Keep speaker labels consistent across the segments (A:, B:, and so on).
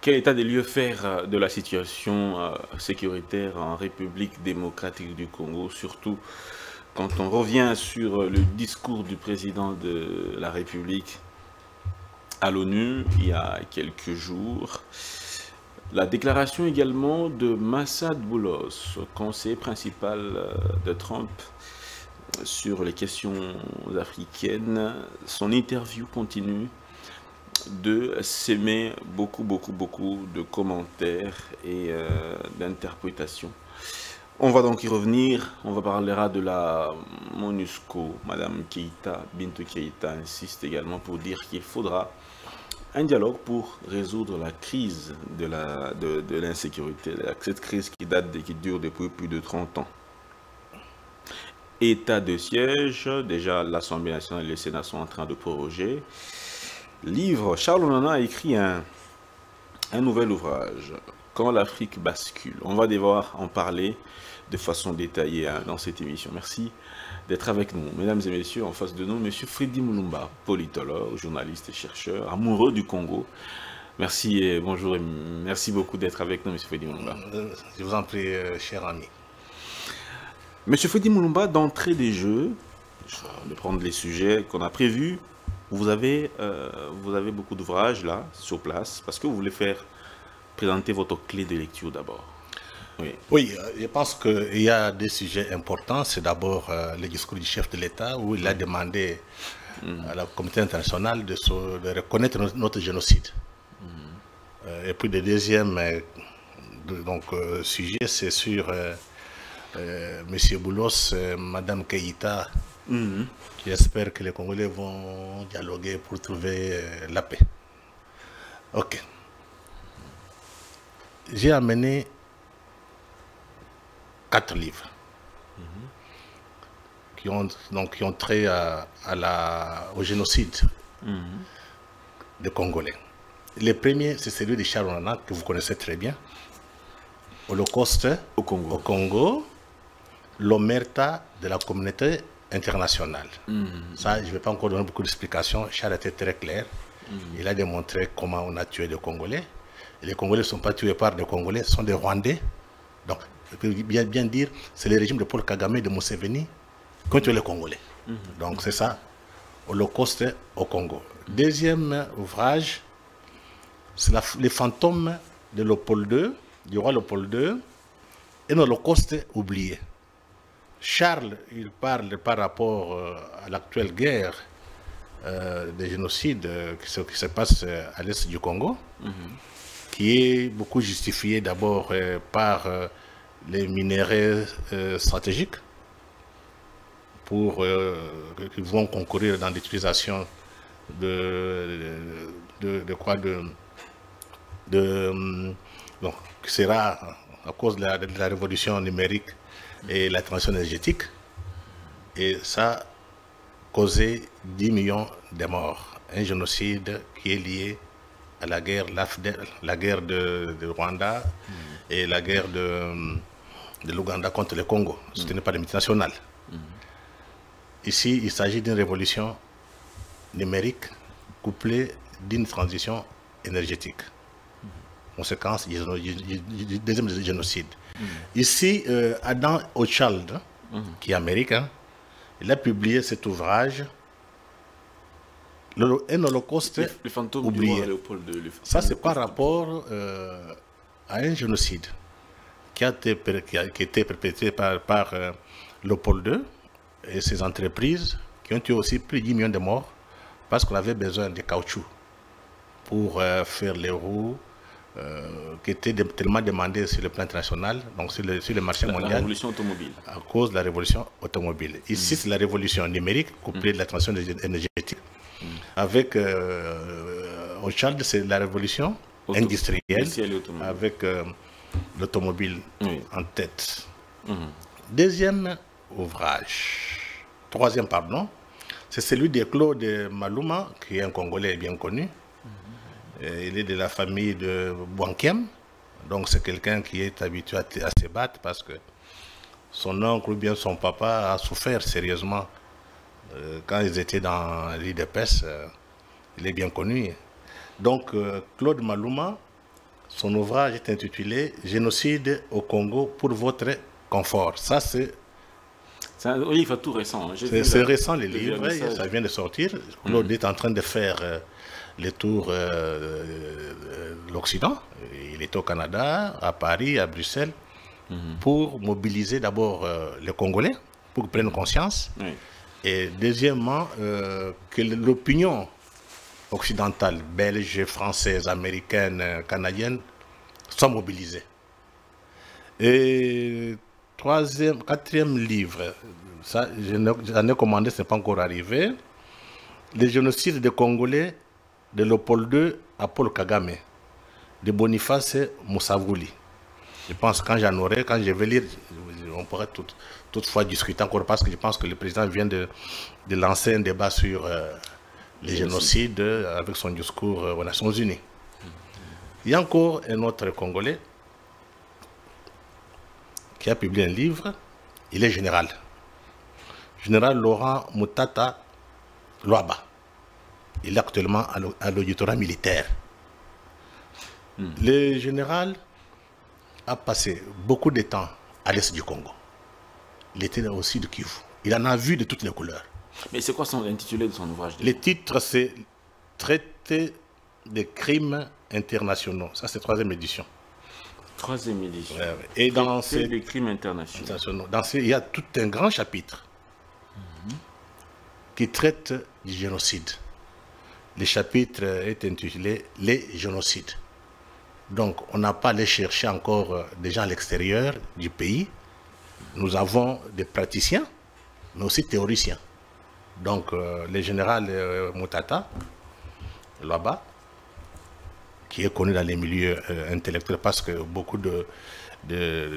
A: quel état des lieux faire de la situation sécuritaire en République démocratique du Congo, surtout quand on revient sur le discours du président de la République à l'ONU il y a quelques jours. La déclaration également de Massad Boulos, conseiller principal de Trump sur les questions africaines. Son interview continue de s'aimer beaucoup de commentaires et d'interprétations. On va donc y revenir, on va parler de la MONUSCO. Madame Keïta, Bintou Keïta insiste également pour dire qu'il faudra un dialogue pour résoudre la crise de l'insécurité, cette crise qui dure depuis plus de 30 ans. État de siège, déjà l'Assemblée nationale et le Sénat sont en train de proroger. Livre, Charles Onana a écrit un nouvel ouvrage, Quand l'Afrique bascule. On va devoir en parler de façon détaillée dans cette émission. Merci d'être avec nous. Mesdames et messieurs, en face de nous, M. Freddy Mulumba, politologue, journaliste et chercheur, amoureux du Congo. Merci et bonjour et merci beaucoup d'être avec nous, M. Freddy Mulumba.
B: Je vous en prie, cher ami.
A: M. Freddy Mulumba, d'entrée des jeux, de prendre les sujets qu'on a prévus, vous avez beaucoup d'ouvrages là, sur place, parce que vous voulez présenter votre clé de lecture d'abord.
B: Oui, je pense qu'il y a des sujets importants. C'est d'abord le discours du chef de l'État où il a demandé à la communauté internationale de reconnaître notre génocide. Et puis le deuxième sujet, c'est sur M. Boulos, Mme Keïta, qui espère que les Congolais vont dialoguer pour trouver la paix. Ok. J'ai amené 4 livres qui ont trait au génocide des Congolais. Le premier, c'est celui de Charles Onana, que vous connaissez très bien. Holocauste au Congo, l'omerta de la communauté internationale. Ça, je ne vais pas encore donner beaucoup d'explications. Charles était très clair. Il a démontré comment on a tué des Congolais. Et les Congolais ne sont pas tués par des Congolais, ce sont des Rwandais. Donc, je peux bien dire, c'est le régime de Paul Kagame et de Museveni qui ont tué les Congolais. Donc, c'est ça, Holocauste au Congo. Deuxième ouvrage, c'est les fantômes de Léopold II, du roi Léopold II, et l'Holocauste oublié. Charles, il parle par rapport à l'actuelle guerre des génocides qui se passe à l'est du Congo, qui est beaucoup justifié d'abord par les minéraux stratégiques qui vont concourir dans l'utilisation qui sera à cause de la révolution numérique et la transition énergétique, et ça a causé 10 millions de morts. Un génocide qui est lié à la guerre de Rwanda et la guerre de l'Ouganda contre le Congo, soutenue par les multinationales. Ici, il s'agit d'une révolution numérique couplée d'une transition énergétique. Conséquence du deuxième génocide. Ici, Adam Hochschild, qui est américain, il a publié cet ouvrage, Un holocauste oublié. Ça, c'est par rapport à un génocide qui a été perpétré par Léopold II et ses entreprises, qui ont eu aussi plus de 10 millions de morts parce qu'on avait besoin de caoutchouc pour faire les roues qui étaient tellement demandées sur le plan international, donc sur le marché mondial.
A: La révolution automobile.
B: À cause de la révolution automobile. Ici, c'est la révolution numérique couplée de la transition énergétique. Avec Hochschild, c'est la révolution industrielle avec l'automobile en tête. Troisième, c'est celui de Claude Maluma, qui est un Congolais bien connu. Il est de la famille de Bouankem, donc c'est quelqu'un qui est habitué à se battre parce que son oncle ou bien son papa a souffert sérieusement quand ils étaient dans l'île de Pes. Il est bien connu. Donc Claude Maluma Son ouvrage est intitulé « Génocide au Congo pour votre confort ». Ça, c'est...
A: C'est un livre tout récent.
B: C'est récent, les livres, ça vient de sortir. Claude est en train de faire le tour de l'Occident. Il est au Canada, à Paris, à Bruxelles, pour mobiliser d'abord les Congolais, pour qu'ils prennent conscience.
A: Oui.
B: Et deuxièmement, que l'opinion occidentale, belge, française, américaine, canadienne, soit mobilisée. Et quatrième livre, ça, j'en ai commandé, ce n'est pas encore arrivé. Le génocide des Congolais de Léopold II à Paul Kagame, de Boniface Moussavouli. Je pense que quand j'en aurai, quand je vais lire, on pourrait toutefois discuter encore parce que je pense que le président vient de lancer un débat sur les génocides avec son discours aux Nations Unies. Il y a encore un autre Congolais qui a publié un livre, il est général. Général Laurent Moutata Loaba. Il est actuellement à l'auditorat militaire. Le général a passé beaucoup de temps à l'est du Congo. Il était aussi de Kivu. Il en a vu de toutes les couleurs.
A: Mais c'est quoi l'intitulé de son ouvrage?
B: Le titre, c'est Traité des crimes internationaux. Ça, c'est 3e édition.
A: 3e édition.
B: Et dans
A: des crimes internationaux.
B: Il y a tout un grand chapitre qui traite du génocide. Le chapitre est intitulé « Les génocides ». Donc, on n'a pas allé chercher encore des gens à l'extérieur du pays. Nous avons des praticiens, mais aussi théoriciens. Donc, le général Moutata, là-bas, qui est connu dans les milieux intellectuels parce que beaucoup de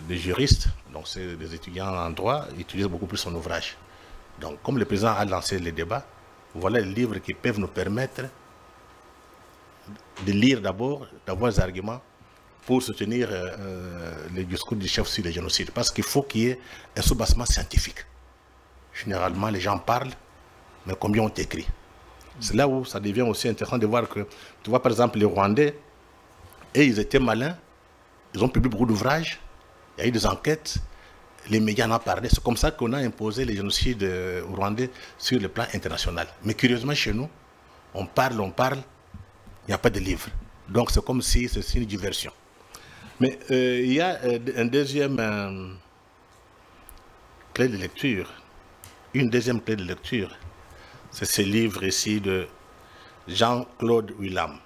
B: juristes, donc c'est des étudiants en droit, utilisent beaucoup plus son ouvrage. Donc, comme le président a lancé les débats, voilà les livres qui peuvent nous permettre de lire d'abord, d'avoir des arguments pour soutenir le discours du chef sur le génocide. Parce qu'il faut qu'il y ait un soubassement scientifique. Généralement, les gens parlent, mais combien ont écrit? C'est là où ça devient aussi intéressant de voir que, tu vois par exemple les Rwandais, et ils étaient malins, ils ont publié beaucoup d'ouvrages, il y a eu des enquêtes, les médias en ont parlé. C'est comme ça qu'on a imposé les génocides rwandais sur le plan international. Mais curieusement, chez nous, on parle, il n'y a pas de livre. Donc c'est comme si c'est une diversion. Mais il y a un deuxième clé de lecture, une deuxième clé de lecture, c'est ce livre ici de Jean-Claude Willam,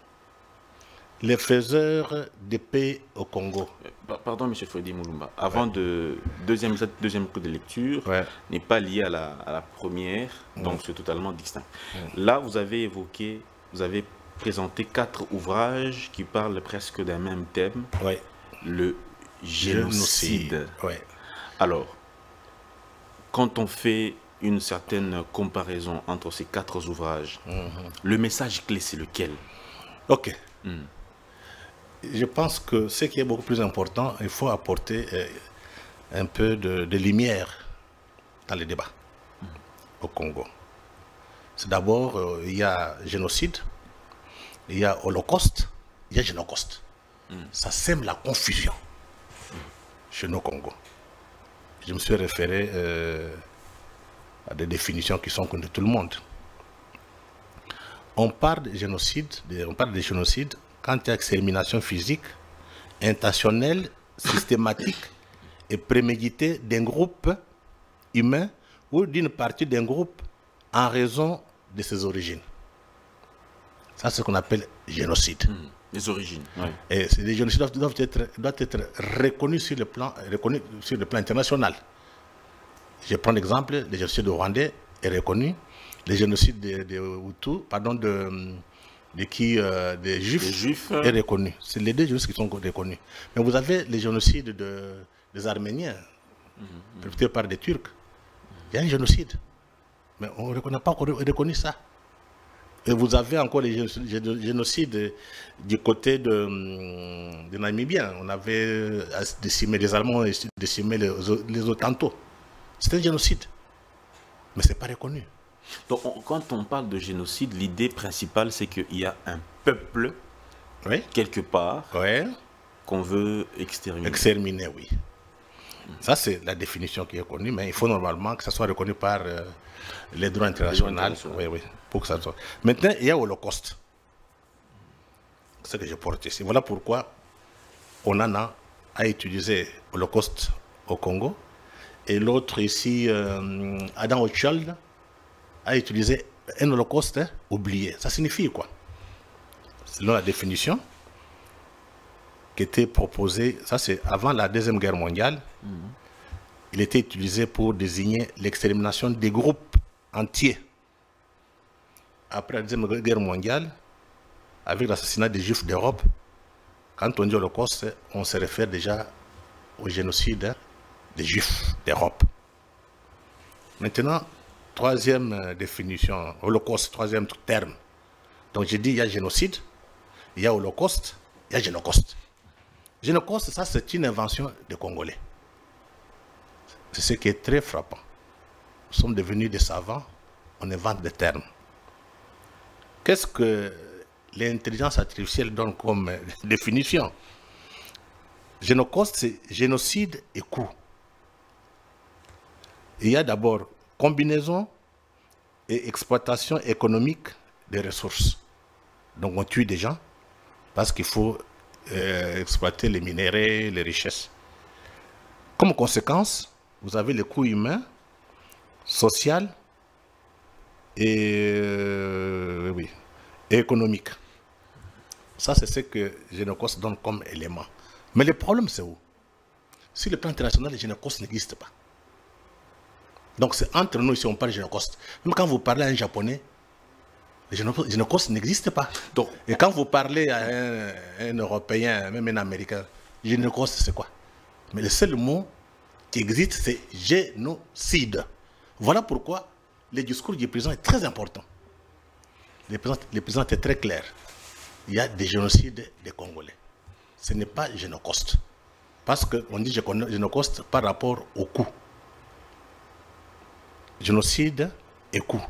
B: Les faiseurs de paix au Congo.
A: Pardon, M. Freddy Moulumba. Avant cette deuxième clé de lecture n'est pas liée à la première, donc c'est totalement distinct. Là, vous avez présenté 4 ouvrages qui parlent presque d'un même thème, le génocide. Alors, quand on fait une certaine comparaison entre ces 4 ouvrages, le message clé, c'est lequel?
B: Ok. Je pense que ce qui est beaucoup plus important, il faut apporter un peu de lumière dans les débats au Congo. C'est d'abord, il y a génocide, il y a holocauste, il y a génocauste. Ça sème la confusion chez nos Congo. Je me suis référé à des définitions qui sont connues de tout le monde. On parle de génocide, quand il y a extermination physique, intentionnelle, systématique et préméditée d'un groupe humain ou d'une partie d'un groupe en raison de ses origines. Ça, c'est ce qu'on appelle génocide.
A: Les origines. Oui.
B: Et les génocides doivent être reconnus sur le plan international. Je prends l'exemple, le génocide rwandais est reconnu, le génocide des Hutus, des Juifs est reconnu. C'est les deux génocides qui sont reconnus. Mais vous avez les génocides des Arméniens, perpétrés par des Turcs. Il y a un génocide. Mais on n'a pas encore reconnu ça. Et vous avez encore les génocides du côté des Namibiens. On avait décimé les Allemands et décimé les Ottantos. C'est un génocide. Mais ce n'est pas reconnu.
A: Donc, quand on parle de génocide, l'idée principale, c'est qu'il y a un peuple, quelque part, qu'on veut exterminer.
B: Exterminer, oui. Ça, c'est la définition qui est connue, mais il faut normalement que ça soit reconnu par les droits internationaux. Oui, oui, pour que ça soit. Maintenant, il y a l'Holocauste. C'est ce que je porte ici. Voilà pourquoi Onana a utilisé l'Holocauste au Congo. Et l'autre ici, Adam Ochold, a utilisé un Holocauste oublié. Ça signifie quoi? Selon la définition qui était proposée, ça c'est avant la Deuxième Guerre mondiale, il était utilisé pour désigner l'extermination des groupes entiers. Après la Deuxième Guerre mondiale, avec l'assassinat des Juifs d'Europe, quand on dit Holocauste, on se réfère déjà au génocide des Juifs d'Europe. Maintenant, troisième définition, Holocauste, troisième terme. Donc j'ai dit, il y a génocide, il y a Holocauste, il y a génocauste. Génocauste, ça c'est une invention des Congolais. C'est ce qui est très frappant. Nous sommes devenus des savants, on invente des termes. Qu'est-ce que l'intelligence artificielle donne comme définition? Génocauste, c'est génocide et coup. Il y a d'abord combinaison et exploitation économique des ressources. Donc on tue des gens parce qu'il faut exploiter les minéraux, les richesses. Comme conséquence, vous avez le coût humain, social et, oui, et économique. Ça, c'est ce que Génocauste donne comme élément. Mais le problème, c'est où? Sur le plan international, le Génocauste n'existe pas. Donc, c'est entre nous, ici, on parle de Génocauste. Même quand vous parlez à un Japonais, le Génocauste n'existe pas. Donc, et quand vous parlez à un Européen, même un Américain, Génocauste, c'est quoi? Mais le seul mot qui existe, c'est génocide. Voilà pourquoi le discours du président est très important. Le président était très clair. Il y a des génocides des Congolais. Ce n'est pas Génocauste. Parce qu'on dit Génocauste par rapport au coût. Génocide et coup.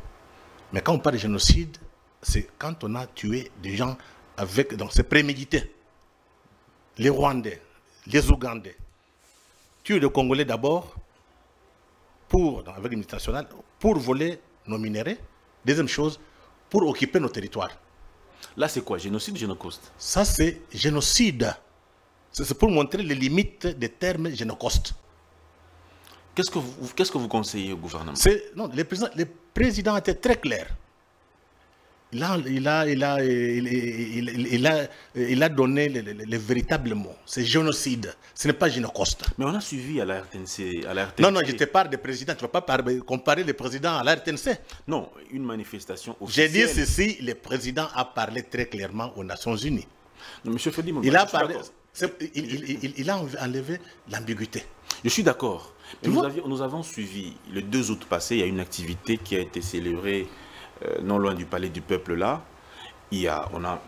B: Mais quand on parle de génocide, c'est quand on a tué des gens avec... Donc c'est prémédité. Les Rwandais, les Ougandais tuent les Congolais d'abord avec les multinationales pour voler nos minéraux. Deuxième chose, pour occuper nos territoires.
A: Là, c'est quoi? Génocide, Génocauste?
B: Ça, c'est génocide. C'est pour montrer les limites des termes Génocauste.
A: Qu'est-ce que vous conseillez au gouvernement?
B: Non, le président était très clair. Il a donné les véritables mots. C'est génocide. Ce n'est pas Génocauste.
A: Mais on a suivi à la RTNC.
B: Non, je te parle des présidents. Tu ne vas pas comparer les présidents à la RTNC.
A: Non, une manifestation officielle.
B: J'ai dit ceci, le président a parlé très clairement aux Nations Unies.
A: Non, M. Fedi,
B: il a parlé. Il a enlevé l'ambiguïté.
A: Je suis d'accord. Nous avons suivi le 2 août passé, il y a une activité qui a été célébrée non loin du Palais du Peuple là. On a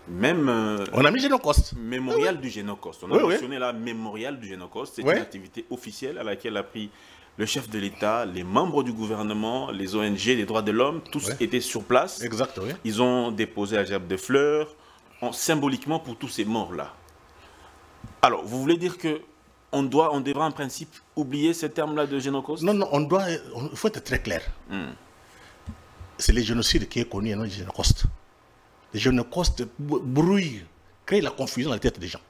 A: même...
B: on a mis Génocauste.
A: Mémorial du Génocauste. On a mentionné là Mémorial du Génocauste. C'est une activité officielle à laquelle a pris le chef de l'État, les membres du gouvernement, les ONG, les droits de l'homme, tous étaient sur place.
B: Exact, oui.
A: Ils ont déposé la gerbe de fleurs, symboliquement pour tous ces morts-là. Alors, vous voulez dire que on devra en principe oublier ce terme-là de Génocauste?
B: Non, il faut être très clair. C'est le génocide qui est connu, non le Génocauste. Le Génocauste brouille, crée la confusion dans la tête des gens.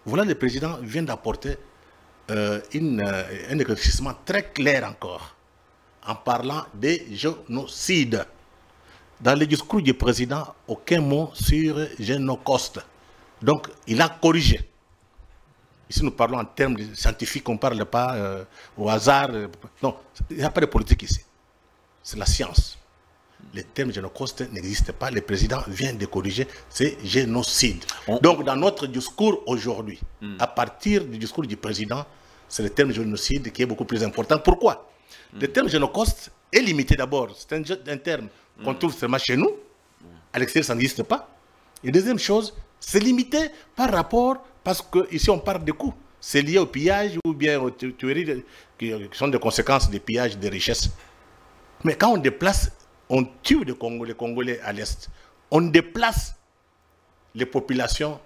B: Voilà, le président vient d'apporter un éclaircissement très clair encore, en parlant des génocides. Dans le discours du président, aucun mot sur Génocauste. Donc, il a corrigé. Ici, nous parlons en termes scientifiques, on ne parle pas au hasard. Non, il n'y a pas de politique ici. C'est la science. Le terme Génocauste n'existe pas. Le président vient de corriger, c'est génocide. Donc, dans notre discours aujourd'hui, à partir du discours du président, c'est le terme génocide qui est beaucoup plus important. Pourquoi? Le terme Génocauste est limité d'abord. C'est un terme qu'on trouve seulement chez nous. À l'extérieur, ça n'existe pas. Et deuxième chose, c'est limité par rapport... Parce qu'ici, on parle de coûts. C'est lié au pillage ou bien aux tueries qui sont des conséquences des pillages des richesses. Mais quand on déplace, on tue les Congolais à l'Est. On déplace les populations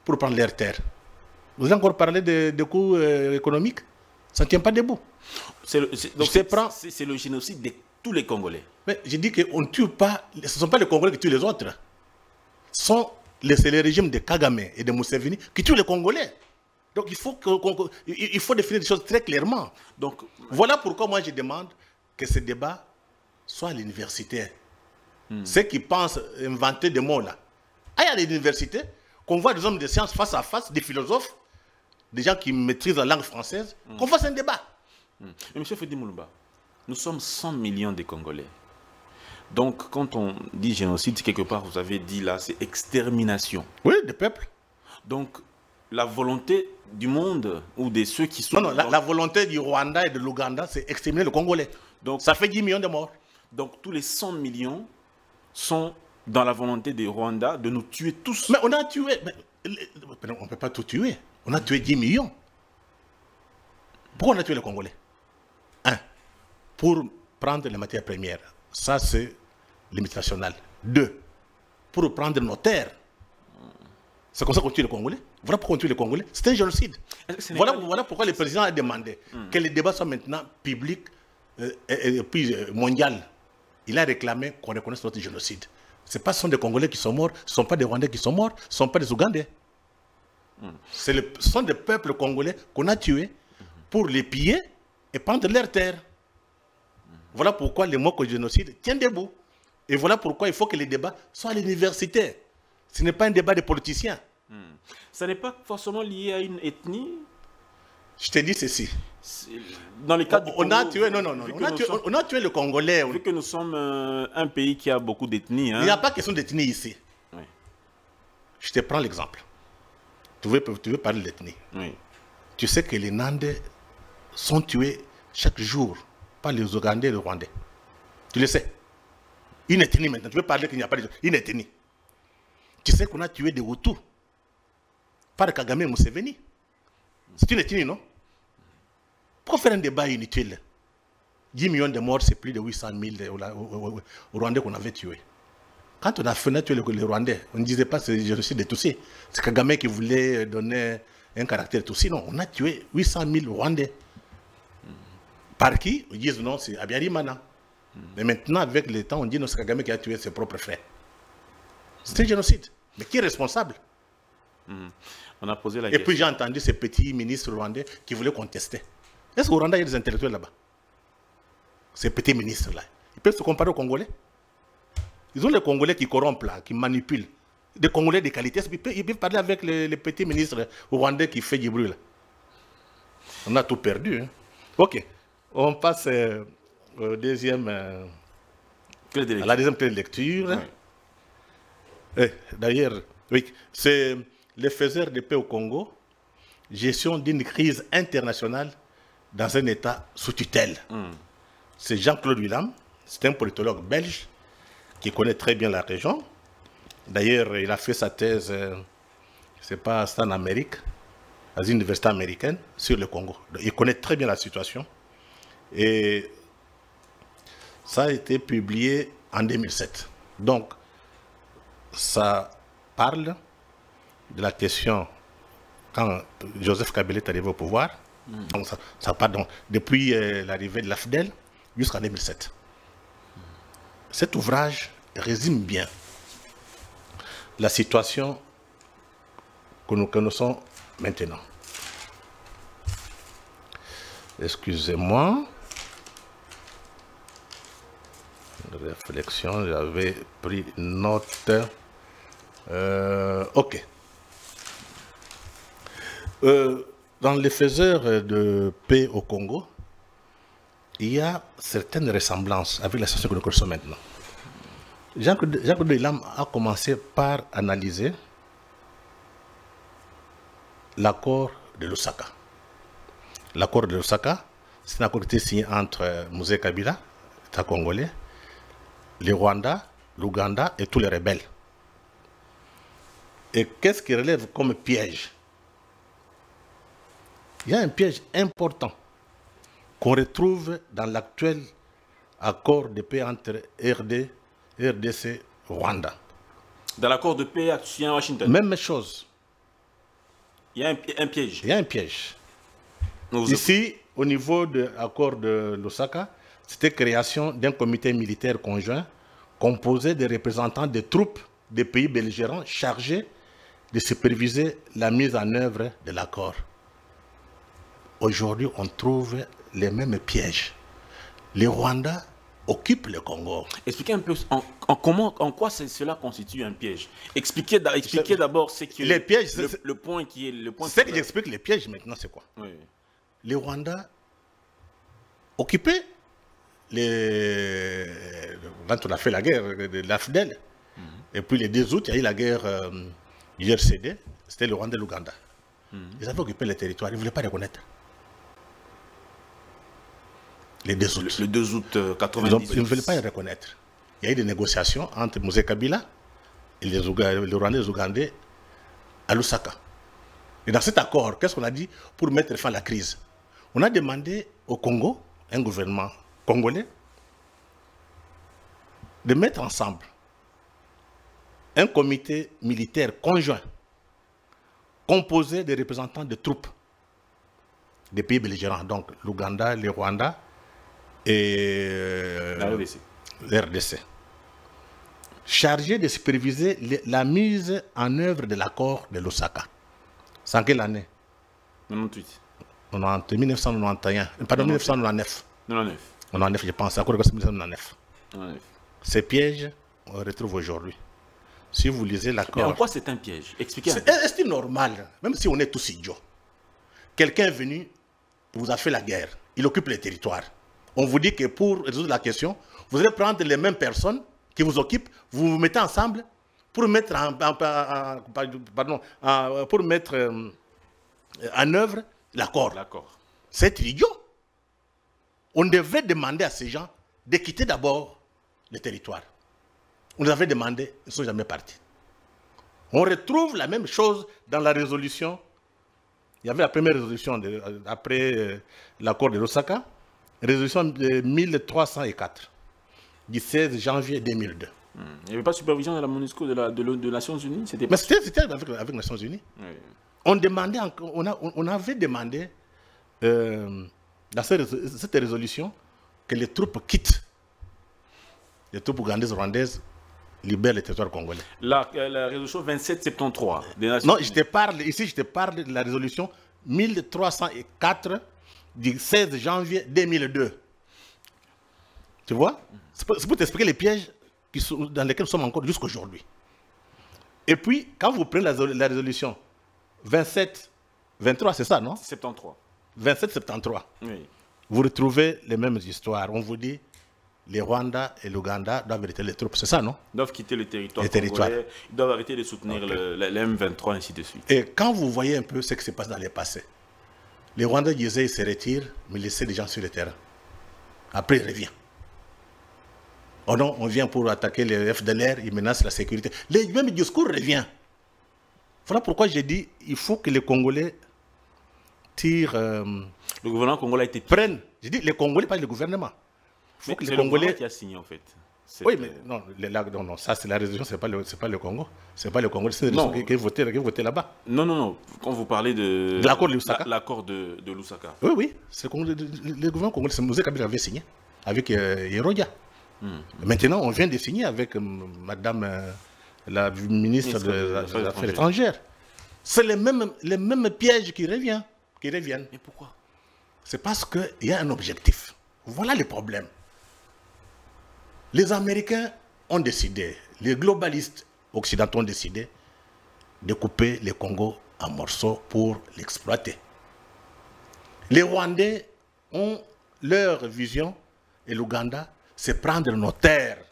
B: pour prendre leurs terres. Vous avez encore parlé de coûts économiques? Ça ne tient pas debout.
A: C'est le génocide de tous les Congolais.
B: Mais je dis qu'on ne tue pas, ce ne sont pas les Congolais qui tuent les autres. C'est le régime de Kagame et de Museveni qui tuent les Congolais. Donc il faut définir les choses très clairement. Donc voilà pourquoi moi je demande que ce débat soit à l'université. Ceux qui pensent inventer des mots là. À l'université, qu'on voit des hommes de sciences face à face, des philosophes, des gens qui maîtrisent la langue française, qu'on fasse un débat.
A: Mais M. Fedi Moulumba, nous sommes 100 millions de Congolais. Donc, quand on dit génocide, quelque part, vous avez dit là, c'est extermination.
B: Oui, des peuples.
A: Donc, la volonté du monde ou de ceux qui sont...
B: Non, la volonté du Rwanda et de l'Ouganda, c'est exterminer le Congolais. Donc, ça fait 10 millions de morts.
A: Donc, tous les 100 millions sont dans la volonté des Rwandais de nous tuer tous.
B: Mais on a tué... on ne peut pas tout tuer. On a tué 10 millions. Pourquoi on a tué les Congolais? Pour prendre les matières premières. Ça, c'est limite nationale. 2, pour prendre nos terres. C'est comme ça qu'on tue les Congolais. Voilà pourquoi on tue les Congolais. C'est un génocide. Voilà pourquoi le président a demandé que les débats soient maintenant publics et puis mondial. Il a réclamé qu'on reconnaisse notre génocide. Ce sont des Congolais qui sont morts, ce ne sont pas des Rwandais qui sont morts, ce ne sont pas des Ougandais. Ce sont des peuples congolais qu'on a tués pour les piller et prendre leurs terres. Voilà pourquoi le mot génocide tient debout. Et voilà pourquoi il faut que les débats soient à l'université. Ce n'est pas un débat de politiciens.
A: Ça n'est pas forcément lié à une ethnie.
B: Je te dis ceci.
A: Dans le cas du Congo,
B: on a tué le Congolais.
A: Vu que nous sommes un pays qui a beaucoup d'ethnies.
B: Il n'y a pas question d'ethnie ici.
A: Oui.
B: Je te prends l'exemple. Tu veux parler d'ethnie.
A: Oui.
B: Tu sais que les Nandais sont tués chaque jour par les Ougandais et les Rwandais. Tu le sais. Une ethnie maintenant. Tu veux parler qu'il n'y a pas une ethnie. Tu sais qu'on a tué des Hutus par Kagame et Museveni. C'est une ethnie, non? Pourquoi faire un débat inutile? 10 millions de morts, c'est plus de 800 000 Rwandais qu'on avait tués. Quand on a fait tuer les Rwandais, on ne disait pas que c'est le génocide de Tutsis. C'est Kagame qui voulait donner un caractère Tutsi. Non, on a tué 800 000 Rwandais. Par qui? Ils disent non, c'est Abiyarimana. Mais maintenant, avec le temps, on dit non, c'est Kagame qui a tué ses propres frères. C'est un génocide. Mais qui est responsable?
A: On a posé la
B: question.
A: Et
B: puis j'ai entendu ces petits ministres rwandais qui voulaient contester. Est-ce qu'au Rwanda, il y a des intellectuels là-bas? Ces petits ministres-là. Ils peuvent se comparer aux Congolais? Ils ont les Congolais qui corrompent là, qui manipulent. Des Congolais de qualité. Ils peuvent parler avec les petits ministres rwandais qui font du bruit là. On a tout perdu. Hein. Ok. On passe au deuxième, à la deuxième clé de lecture. Oui. D'ailleurs, oui, c'est les faiseurs de paix au Congo, gestion d'une crise internationale dans un État sous tutelle. C'est Jean-Claude Willam, c'est un politologue belge qui connaît très bien la région. D'ailleurs, il a fait sa thèse, c'est pas en Amérique, à une université américaine, sur le Congo. Il connaît très bien la situation. Et ça a été publié en 2007. Donc, ça parle de la question quand Joseph Kabila est arrivé au pouvoir. Donc ça part donc, depuis l'arrivée de l'AFDEL jusqu'en 2007. Cet ouvrage résume bien la situation que nous connaissons maintenant. Excusez-moi. Réflexion, j'avais pris note. Ok. Dans les faiseurs de paix au Congo, il y a certaines ressemblances avec la situation que nous connaissons maintenant. Jean-Claude Willam a commencé par analyser l'accord de Lusaka. L'accord de Lusaka, c'est un accord qui a été signé entre Mzee Kabila, l'État congolais, le Rwanda, l'Ouganda et tous les rebelles. Et qu'est-ce qui relève comme piège? Il y a un piège important qu'on retrouve dans l'actuel accord de paix entre RDC et Rwanda.
A: Dans l'accord de paix signé à Washington?
B: Même chose.
A: Il y a un piège.
B: Il y a un piège. Ici, au niveau de l'accord de Lusaka, c'était création d'un comité militaire conjoint composé des représentants des troupes des pays belligérants chargés de superviser la mise en œuvre de l'accord. Aujourd'hui, on trouve les mêmes pièges. Les Rwandais occupent le Congo.
A: Expliquez un peu en quoi cela constitue un piège. Expliquez d'abord ce qui est
B: les pièges,
A: le point qui est le point.
B: C'est que j'explique les pièges maintenant, c'est quoi?
A: Oui.
B: Les Rwandais occupaient quand on a fait la guerre de l'AFDEL, et puis le 2 août, il y a eu la guerre du RCD, c'était le Rwanda et l'Ouganda. Ils avaient occupé les territoires, ils ne voulaient pas reconnaître. Le 2 août.
A: Le 2 août 98.
B: Ils ne voulaient pas les reconnaître. Il y a eu des négociations entre Mosé Kabila et les Rwandais et les Ougandais à Lusaka. Et dans cet accord, qu'est-ce qu'on a dit pour mettre fin à la crise? On a demandé au Congo, un gouvernement congolais, de mettre ensemble un comité militaire conjoint composé des représentants de troupes des pays belligérants, donc l'Ouganda, le Rwanda et la RDC, chargé de superviser la mise en œuvre de l'accord de Lusaka. C'est en quelle année?
A: 98.
B: En 1991, pardon, 1999. 99, je pense, accord de 1999. Ces pièges, on les retrouve aujourd'hui. Si vous lisez l'accord...
A: Mais en quoi c'est un piège? Expliquez.
B: Est-ce normal, même si on est tous idiots, quelqu'un est venu, vous a fait la guerre, il occupe les territoires. On vous dit que pour résoudre la question, vous allez prendre les mêmes personnes qui vous occupent, vous vous mettez ensemble pour mettre en œuvre l'accord. C'est idiot. On devrait demander à ces gens de quitter d'abord le territoire. On les avait demandé, ils ne sont jamais partis. On retrouve la même chose dans la résolution. Il y avait la première résolution après l'accord de Lusaka, résolution de 1304, du 16 janvier 2002.
A: Il n'y avait pas de supervision de la MONUSCO, de Nations Unies?
B: Mais c'était avec les Nations Unies. Oui. On avait demandé dans cette résolution que les troupes quittent. Les troupes ougandaises, rwandaises libèrent le territoire congolais.
A: La résolution 2773 des Nations
B: Non,
A: Unies.
B: je te parle de la résolution 1304 du 16 janvier 2002. Tu vois? C'est pour t'expliquer les pièges dans lesquels nous sommes encore jusqu'à aujourd'hui. Et puis, quand vous prenez la résolution 27-23, c'est ça, non?
A: 73.
B: 27-73.
A: Oui.
B: Vous retrouvez les mêmes histoires. On vous dit, les Rwandais et l'Ouganda doivent arrêter les troupes. C'est ça, non?
A: Ils doivent quitter le territoire congolais. Ils doivent arrêter de soutenir le M23, ainsi de suite. Et
B: quand vous voyez un peu ce qui se passe dans le passé, les Rwandais disaient qu'ils se retirent, mais laissaient des gens sur le terrain. Après, ils reviennent. Oh non, on vient pour attaquer les FDLR, ils menacent la sécurité. Le même discours revient. Voilà pourquoi j'ai dit il faut que les Congolais tirent.
A: Le gouvernement congolais a été.
B: Prennent. J'ai dit les Congolais, pas le gouvernement.
A: Il faut que les Congolais qui a signé en fait.
B: Oui, mais non, ça c'est la résolution, c'est pas le Congo. C'est pas le Congo, c'est la résolution qui est votée là-bas.
A: Non. Quand vous parlez de
B: l'accord de Lusaka.
A: L'accord de Lusaka.
B: Oui. C'est le gouvernement congolais, c'est Mosé Kabila avait signé avec Yerodia. Maintenant, on vient de signer avec Madame la ministre des Affaires étrangères. C'est les mêmes pièges qui reviennent.
A: Et pourquoi?
B: C'est parce qu'il y a un objectif. Voilà le problème. Les Américains ont décidé, les globalistes occidentaux ont décidé de couper le Congo en morceaux pour l'exploiter. Les Rwandais ont leur vision et l'Ouganda, c'est prendre nos terres.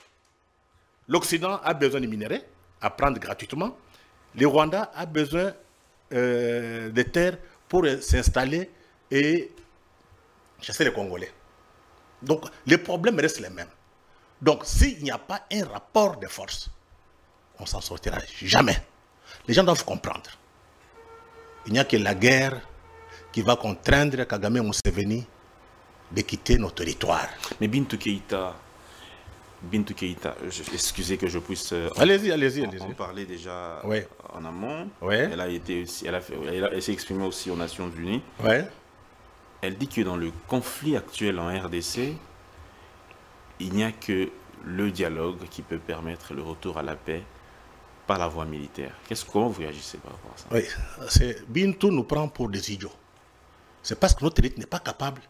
B: L'Occident a besoin de minerais à prendre gratuitement. Le Rwanda a besoin de terres pour s'installer et chasser les Congolais. Donc, les problèmes restent les mêmes. Donc, s'il n'y a pas un rapport de force, on ne s'en sortira jamais. Les gens doivent comprendre. Il n'y a que la guerre qui va contraindre Kagame Museveni de quitter nos territoires.
A: Mais Bintou Keïta, Bintou Keïta, excusez que je puisse
B: allez-y.
A: En parler déjà
B: ouais.
A: En amont.
B: Ouais.
A: Elle s'est exprimée aussi aux Nations Unies.
B: Ouais.
A: Elle dit que dans le conflit actuel en RDC, il n'y a que le dialogue qui peut permettre le retour à la paix par la voie militaire. Comment vous réagissez par rapport à ça?
B: Oui, Bintou nous prend pour des idiots. C'est parce que notre élite n'est pas capable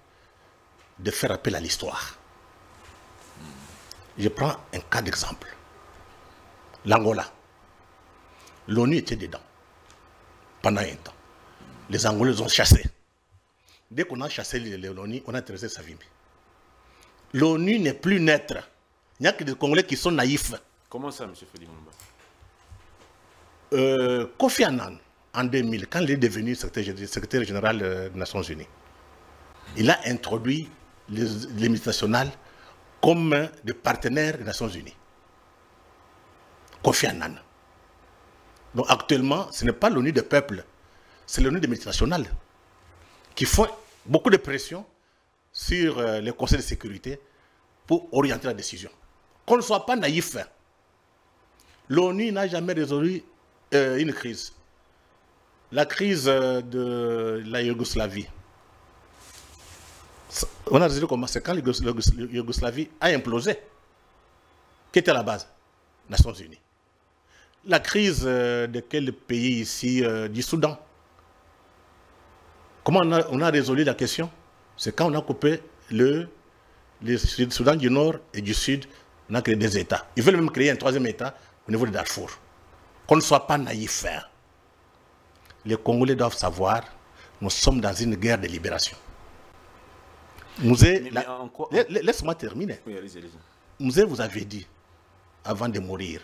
B: de faire appel à l'histoire. Je prends un cas d'exemple. L'Angola. L'ONU était dedans pendant un temps. Les Angolais ont chassé. Dès qu'on a chassé l'ONU, on a intéressé Savimbi. L'ONU n'est plus neutre. Il n'y a que des Congolais qui sont naïfs.
A: Comment ça, M. Fodi
B: Moumba? Kofi Annan, en 2000, quand il est devenu secrétaire général des Nations Unies, il a introduit les multinationales comme des partenaires des Nations Unies. Kofi Annan. Donc actuellement, ce n'est pas l'ONU des peuples, c'est l'ONU des multinationales qui font beaucoup de pression sur les conseils de sécurité pour orienter la décision. Qu'on ne soit pas naïf. L'ONU n'a jamais résolu une crise. La crise de la Yougoslavie. On a résolu comment? C'est quand la Yougoslavie a implosé. Qui était à la base? Nations Unies. La crise de quel pays ici? Du Soudan. Comment on a résolu la question? C'est quand on a coupé le Soudan du Nord et du Sud, on a créé des États. Ils veulent même créer un troisième État au niveau de Darfour. Qu'on ne soit pas naïf. Les Congolais doivent savoir, nous sommes dans une guerre de libération. Laisse-moi terminer.
A: Oui, allez-y.
B: Mouzé vous avait dit, avant de mourir,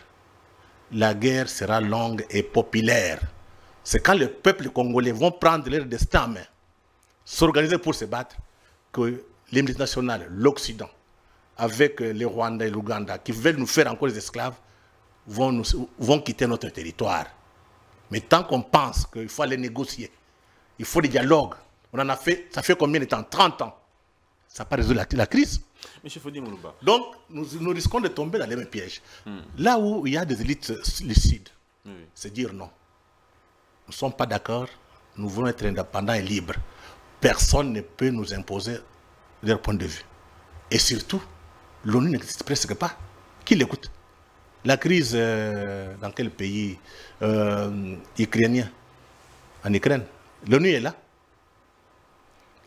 B: la guerre sera longue et populaire. C'est quand les peuples congolais vont prendre leur destin en main, s'organiser pour se battre, que les multinationales, l'Occident, avec les Rwandais et l'Ouganda, qui veulent nous faire encore des esclaves, vont quitter notre territoire. Mais tant qu'on pense qu'il faut aller négocier, il faut des dialogues, on en a fait, ça fait combien de temps? 30 ans. Ça n'a pas résolu la crise.
A: Monsieur Fodi Moumba.
B: Donc, nous risquons de tomber dans les mêmes pièges. Là où il y a des élites lucides, c'est dire non. Nous ne sommes pas d'accord, nous voulons être indépendants et libres. Personne ne peut nous imposer leur point de vue. Et surtout, l'ONU n'existe presque pas. Qui l'écoute? La crise dans quel pays? Ukrainien. En Ukraine. L'ONU est là.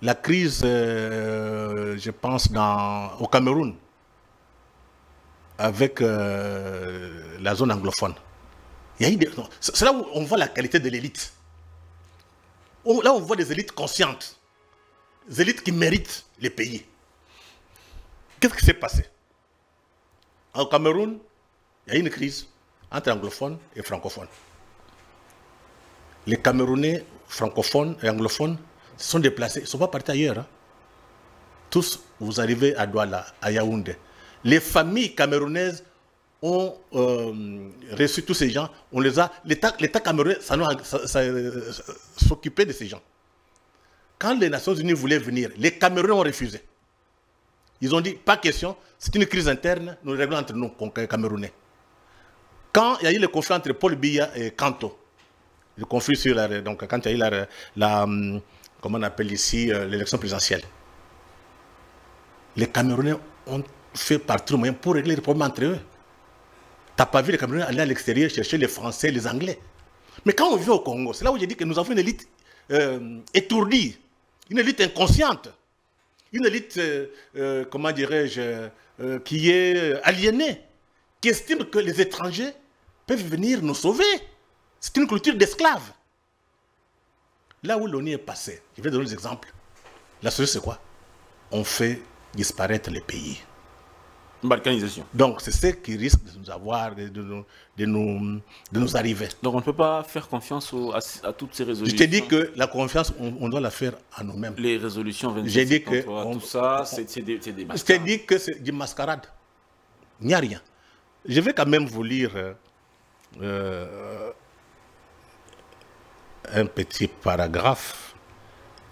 B: La crise, je pense, au Cameroun, avec la zone anglophone. C'est là où on voit la qualité de l'élite. Là où on voit des élites conscientes, des élites qui méritent les pays. Qu'est-ce qui s'est passé? Au Cameroun, il y a une crise entre anglophones et francophones. Les Camerounais francophones et anglophones se sont déplacés, ils ne sont pas partis ailleurs. Hein. Tous, vous arrivez à Douala, à Yaoundé. Les familles camerounaises ont reçu tous ces gens. On les a. L'État camerounais s'occupait de ces gens. Quand les Nations Unies voulaient venir, les Camerounais ont refusé. Ils ont dit, pas question, c'est une crise interne, nous réglons entre nous, Camerounais. Quand il y a eu le conflit entre Paul Biya et Kanto, le conflit sur donc quand il y a eu comment on appelle ici, l'élection présidentielle, les Camerounais ont fait partout le moyen pour régler les problèmes entre eux. Tu n'as pas vu les Camerounais aller à l'extérieur chercher les Français, les Anglais. Mais quand on vit au Congo, c'est là où j'ai dit que nous avons une élite étourdie, une élite inconsciente, une élite, comment dirais-je, qui est aliénée, qui estime que les étrangers peuvent venir nous sauver. C'est une culture d'esclaves. Là où l'ONU est passée, je vais donner des exemples. La solution, c'est quoi? On fait disparaître les pays.
A: Balkanisation.
B: Donc, c'est ce qui risque de nous avoir, de nous arriver.
A: Donc, on ne peut pas faire confiance à toutes ces résolutions.
B: Je t'ai dit que la confiance, on doit la faire à nous-mêmes.
A: Les résolutions 27,
B: j'ai dit que
A: tout ça, c'est des mascarades.
B: Je t'ai dit que c'est du mascarade. Il n'y a rien. Je vais quand même vous lire un petit paragraphe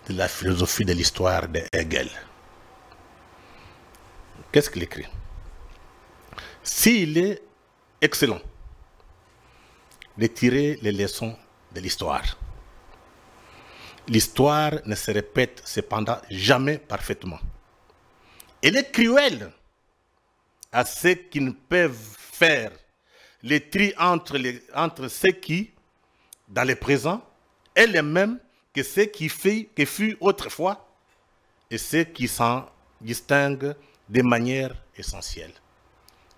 B: de la philosophie de l'histoire de Hegel. Qu'est-ce qu'il écrit? S'il est excellent de tirer les leçons de l'histoire, l'histoire ne se répète cependant jamais parfaitement. Elle est cruelle à ceux qui ne peuvent faire le tri entre ceux qui, dans le présent, est le même que ceux qui furent autrefois et ceux qui s'en distinguent de manière essentielle.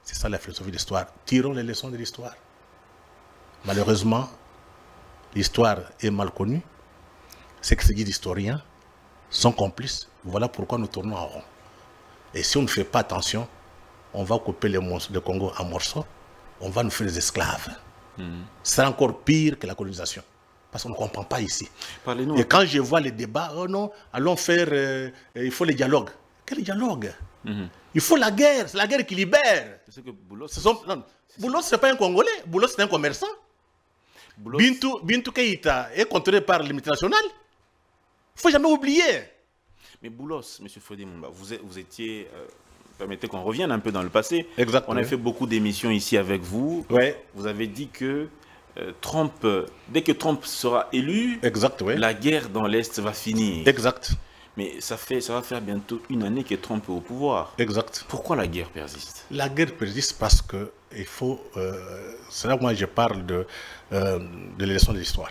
B: C'est ça la philosophie de l'histoire. Tirons les leçons de l'histoire. Malheureusement, l'histoire est mal connue. Ceux qui se disent historiens sont complices. Voilà pourquoi nous tournons en rond. Et si on ne fait pas attention, on va couper le Congo en morceaux. On va nous faire des esclaves. C'est encore pire que la colonisation. Parce qu'on ne comprend pas ici. Et quand je vois les débats, oh non, allons faire, il faut le dialogue. Quel dialogue? Il faut la guerre, c'est la guerre qui libère. Boulos, ce n'est pas un Congolais, Boulos c'est un commerçant. Bintou Keïta est contrôlé par les multinationales. Il ne faut jamais oublier.
A: Mais Boulos, M. Fodé Moumba, vous étiez... permettez qu'on revienne un peu dans le passé.
B: Exactement.
A: On a fait beaucoup d'émissions ici avec vous.
B: Ouais.
A: Vous avez dit que Trump, dès que Trump sera élu,
B: exact, ouais,
A: la guerre dans l'Est va finir.
B: Exact.
A: Mais ça va faire bientôt une année que Trump est au pouvoir.
B: Exact.
A: Pourquoi la guerre persiste?
B: La guerre persiste parce que il faut... c'est là que moi je parle de les leçons de l'histoire.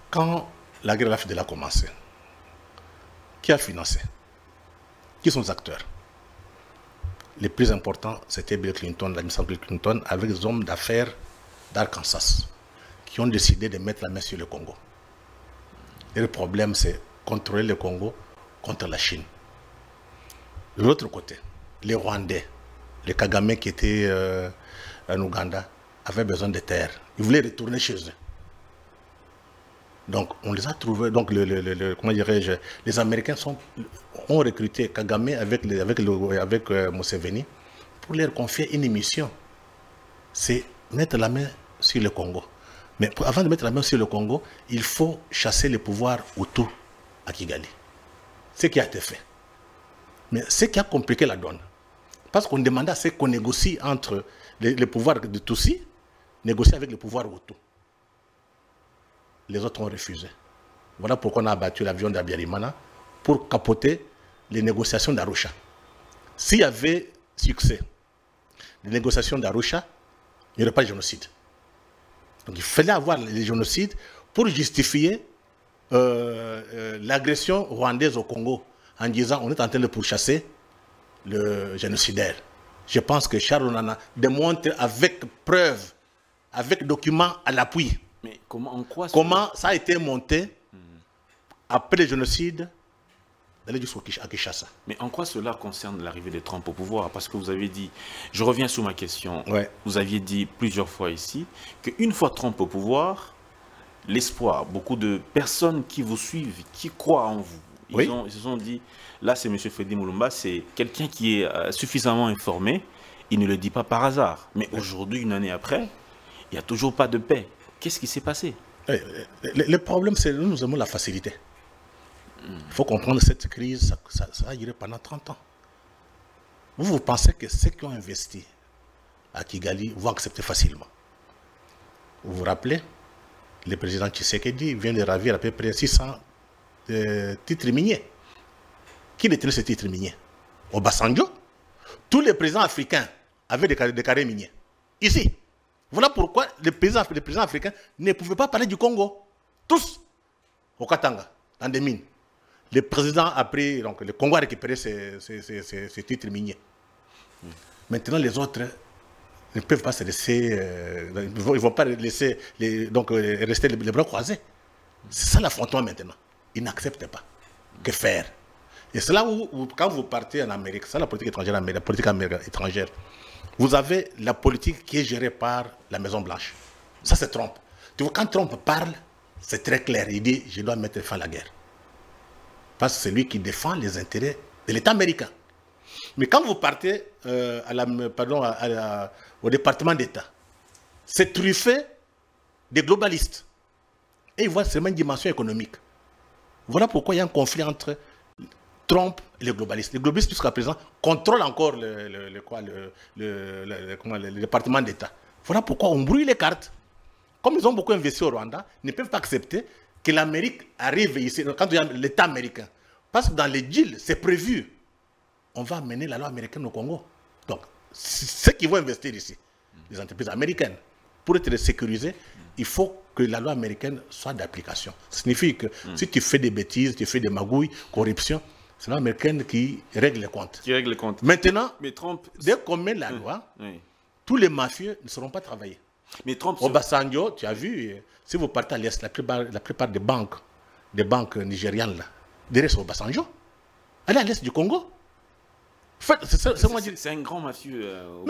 B: Quand la guerre a commencé, qui a financé? Qui sont les acteurs? Les plus importants, c'était Bill Clinton, l'administration Bill Clinton, avec des hommes d'affaires d'Arkansas, qui ont décidé de mettre la main sur le Congo. Et le problème, c'est contrôler le Congo contre la Chine. De l'autre côté, les Rwandais, les Kagame qui étaient en Ouganda, avaient besoin de terres. Ils voulaient retourner chez eux. Donc, on les a trouvés. Donc, comment dirais-je, les Américains ont recruté Kagame avec Museveni pour leur confier une mission. C'est mettre la main sur le Congo. Mais avant de mettre la main sur le Congo, il faut chasser le pouvoir Hutu à Kigali. Ce qui a été fait. Mais ce qui a compliqué la donne, parce qu'on demandait à ce qu'on négocie entre le pouvoir de Tutsi, négocier avec le pouvoir Hutu. Les autres ont refusé. Voilà pourquoi on a abattu l'avion d'Abiyarimana pour capoter les négociations d'Arusha. S'il y avait succès, les négociations d'Arusha, il n'y aurait pas de génocide. Donc il fallait avoir les génocides pour justifier l'agression rwandaise au Congo en disant on est en train de pourchasser le génocidaire. Je pense que Charles Nana démontre avec preuve, avec documents à l'appui.
A: Mais comment
B: ça a été monté après le génocide d'aller jusqu'à Kinshasa.
A: Mais en quoi cela concerne l'arrivée de Trump au pouvoir? Parce que vous avez dit, je reviens sur ma question,
B: ouais,
A: vous aviez dit plusieurs fois ici qu'une fois Trump au pouvoir, l'espoir, beaucoup de personnes qui vous suivent, qui croient en vous, ils se sont dit, là c'est M. Fodé Moumba, c'est quelqu'un qui est suffisamment informé, il ne le dit pas par hasard. Mais aujourd'hui, une année après, il n'y a toujours pas de paix. Qu'est-ce qui s'est passé?
B: Le problème, c'est que nous aimons la facilité. Il faut comprendre cette crise, ça a duré pendant 30 ans. Vous pensez que ceux qui ont investi à Kigali vont accepter facilement. Vous vous rappelez, le président Tshisekedi vient de ravir à peu près 600 titres miniers. Qui détenait ces titres miniers? Obasanjo. Tous les présidents africains avaient des carrés miniers. Ici. Voilà pourquoi les présidents africains ne pouvaient pas parler du Congo. Tous. Au Katanga, dans des mines. Le président a pris, donc le Congo a récupéré ses titres miniers. Maintenant, les autres ne peuvent pas se laisser, ils ne vont pas laisser rester les bras croisés. C'est ça l'affrontement maintenant. Ils n'acceptent pas. Que faire? Et c'est là où, quand vous partez en Amérique, c'est la politique étrangère, vous avez la politique qui est gérée par la Maison Blanche. Ça, c'est Trump. Tu vois, quand Trump parle, c'est très clair. Il dit, je dois mettre fin à la guerre. Parce que c'est lui qui défend les intérêts de l'État américain. Mais quand vous partez au département d'État, c'est truffé des globalistes. Et ils voient seulement une dimension économique. Voilà pourquoi il y a un conflit entre Trump et les globalistes. Les globalistes, jusqu'à présent, contrôlent encore le département d'État. Voilà pourquoi on brouille les cartes. Comme ils ont beaucoup investi au Rwanda, ils ne peuvent pas accepter que l'Amérique arrive ici, quand il y a l'État américain. Parce que dans les deals, c'est prévu. On va amener la loi américaine au Congo. Donc, ceux qui vont investir ici, les entreprises américaines, pour être sécurisées, il faut que la loi américaine soit d'application. Ça signifie que si tu fais des bêtises, tu fais des magouilles, corruption, c'est la loi américaine qui règle les comptes.
A: Qui règle les comptes.
B: Maintenant,
A: mais Trump,
B: dès qu'on met la loi, tous les mafieux ne seront pas travaillés.
A: Mais Trump,
B: Obasanjo, tu as vu, si vous partez à l'Est, la plupart des banques nigérianes, là, derrière c'est Obasanjo. Allez à l'Est du Congo.
A: C'est un grand mafieux.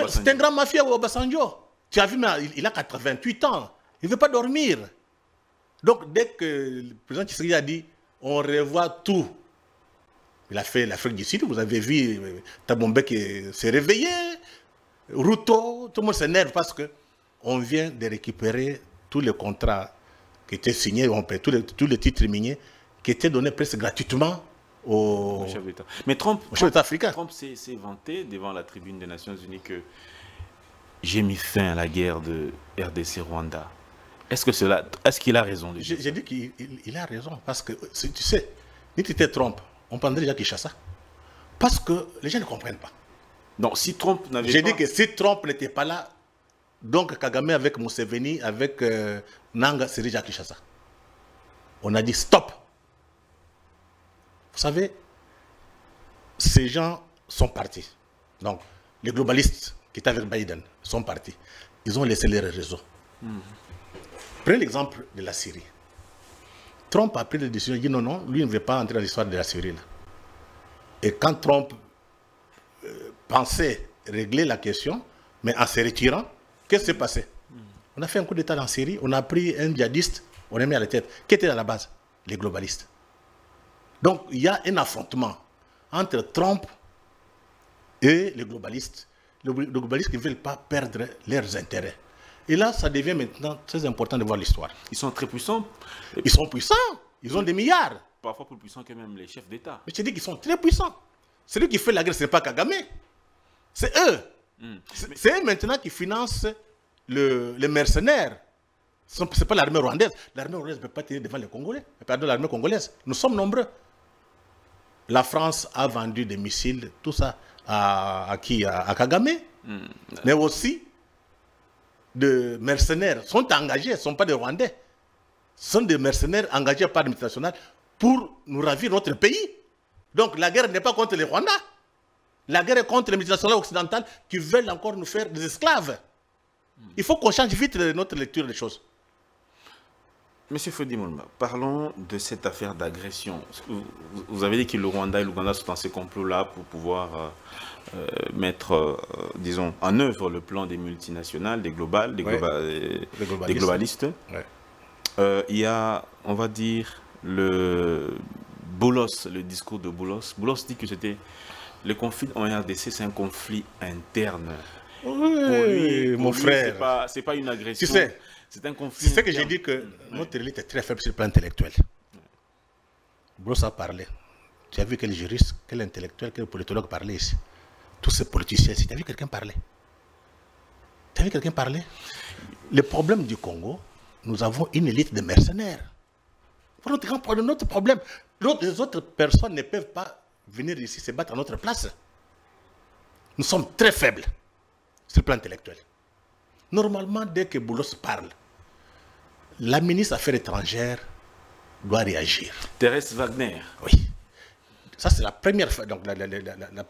B: C'est un grand mafieux, Obasanjo. Tu as vu, mais il a 88 ans. Il ne veut pas dormir. Donc, dès que le président Tshisekedi a dit, on revoit tout. Il a fait l'Afrique du Sud, vous avez vu, Tabombé qui s'est réveillé, Ruto, tout le monde s'énerve parce qu'on vient de récupérer tous les contrats qui étaient signés, tous les titres miniers qui étaient donnés presque gratuitement au
A: chef d'État. Mais Trump
B: africain.
A: Trump s'est vanté devant la tribune des Nations Unies que j'ai mis fin à la guerre de RDC-Rwanda. Est-ce qu'il a raison?
B: J'ai dit qu'il a raison, parce que, tu sais, si tu étais Trump, on prendrait déjà Kinshasa. Parce que les gens ne comprennent pas.
A: Donc, si Trump n'avait pas...
B: J'ai dit que si Trump n'était pas là, donc Kagame avec Museveni, avec Nanga, c'est déjà Kinshasa. On a dit stop. Vous savez, ces gens sont partis. Donc, les globalistes qui étaient avec Biden sont partis. Ils ont laissé les réseaux. Prenez l'exemple de la Syrie. Trump a pris la décision, il dit non, non, lui ne veut pas entrer dans l'histoire de la Syrie. Là. Et quand Trump pensait régler la question, mais en se retirant, qu'est-ce qui s'est passé? On a fait un coup d'État en Syrie, on a pris un djihadiste, on l'a mis à la tête. Qui était à la base? Les globalistes. Donc il y a un affrontement entre Trump et les globalistes. Les globalistes qui ne veulent pas perdre leurs intérêts. Et là, ça devient maintenant très important de voir l'histoire.
A: Ils sont très puissants.
B: Ils sont puissants. Ils ont des milliards.
A: Parfois plus puissants que même les chefs d'État.
B: Mais je dis qu'ils sont très puissants. Celui qui fait la guerre, ce n'est pas Kagame. C'est eux. C'est eux maintenant qui financent les mercenaires. Ce n'est pas l'armée rwandaise. L'armée rwandaise ne peut pas tenir devant les Congolais. Pardon, l'armée congolaise. Nous sommes nombreux. La France a vendu des missiles, tout ça, à qui? À Kagame. Mais aussi, de mercenaires sont engagés, ce ne sont pas des Rwandais. Ce sont des mercenaires engagés par les multinationales pour nous ravir notre pays. Donc la guerre n'est pas contre les Rwandais. La guerre est contre les multinationales occidentales qui veulent encore nous faire des esclaves. Il faut qu'on change vite notre lecture des choses.
A: Monsieur Fodi Moulma, parlons de cette affaire d'agression. Vous avez dit que le Rwanda et l'Ouganda sont dans ces complots-là pour pouvoir mettre, disons, en œuvre le plan des multinationales, des globalistes. Ouais. Il y a, on va dire, le discours de Boulos. Boulos dit que c'était le conflit en RDC, c'est un conflit interne.
B: Oui, mon frère.
A: C'est pas une agression.
B: Tu sais,
A: c'est un conflit.
B: C'est ce que j'ai dit que notre élite est très faible sur le plan intellectuel. Boulos a parlé. Tu as vu quel juriste, quel intellectuel, quel politologue parlait ici? Tous ces politiciens ici, tu as vu quelqu'un parler? Tu as vu quelqu'un parler? Le problème du Congo, nous avons une élite de mercenaires. Notre problème, les autres personnes ne peuvent pas venir ici se battre à notre place. Nous sommes très faibles sur le plan intellectuel. Normalement, dès que Boulos parle, la ministre des Affaires étrangères doit réagir.
A: Thérèse Wagner.
B: Oui. Ça, c'est la première fois, donc le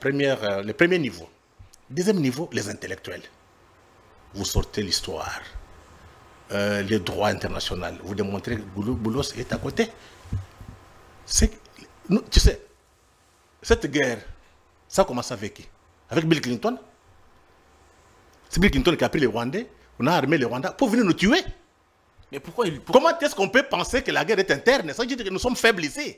B: premier niveau. Deuxième niveau, les intellectuels. Vous sortez l'histoire, les droits internationaux. Vous démontrez que Boulos est à côté. Tu sais, cette guerre, ça commence avec qui? Avec Bill Clinton. C'est Bill Clinton qui a pris les Rwandais. On a armé les Rwandais pour venir nous tuer.
A: Mais pourquoi
B: Comment est-ce qu'on peut penser que la guerre est interne? Ça veut dire que nous sommes faibles ici.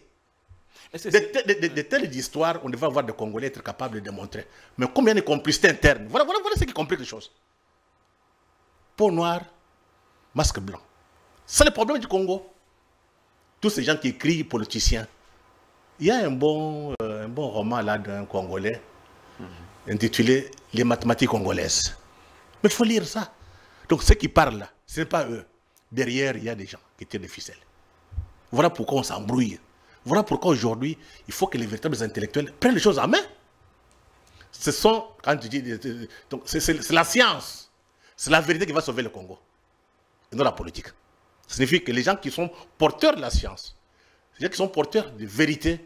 B: De telles histoires, on devrait avoir des Congolais être capables de démontrer. Mais combien de complicité interne? Voilà ce qui complique les choses. Peau noire, masque blanc. C'est le problème du Congo. Tous ces gens qui crient politiciens, Il y a un bon roman là d'un Congolais intitulé Les mathématiques congolaises. Mais il faut lire ça. Donc ceux qui parlent là, ce n'est pas eux. Derrière, il y a des gens qui tirent des ficelles. Voilà pourquoi on s'embrouille. Voilà pourquoi aujourd'hui, il faut que les véritables intellectuels prennent les choses en main. Ce sont, quand tu dis, donc c'est la science. C'est la vérité qui va sauver le Congo. Et non la politique. Ça signifie que les gens qui sont porteurs de la science, les gens qui sont porteurs de vérité,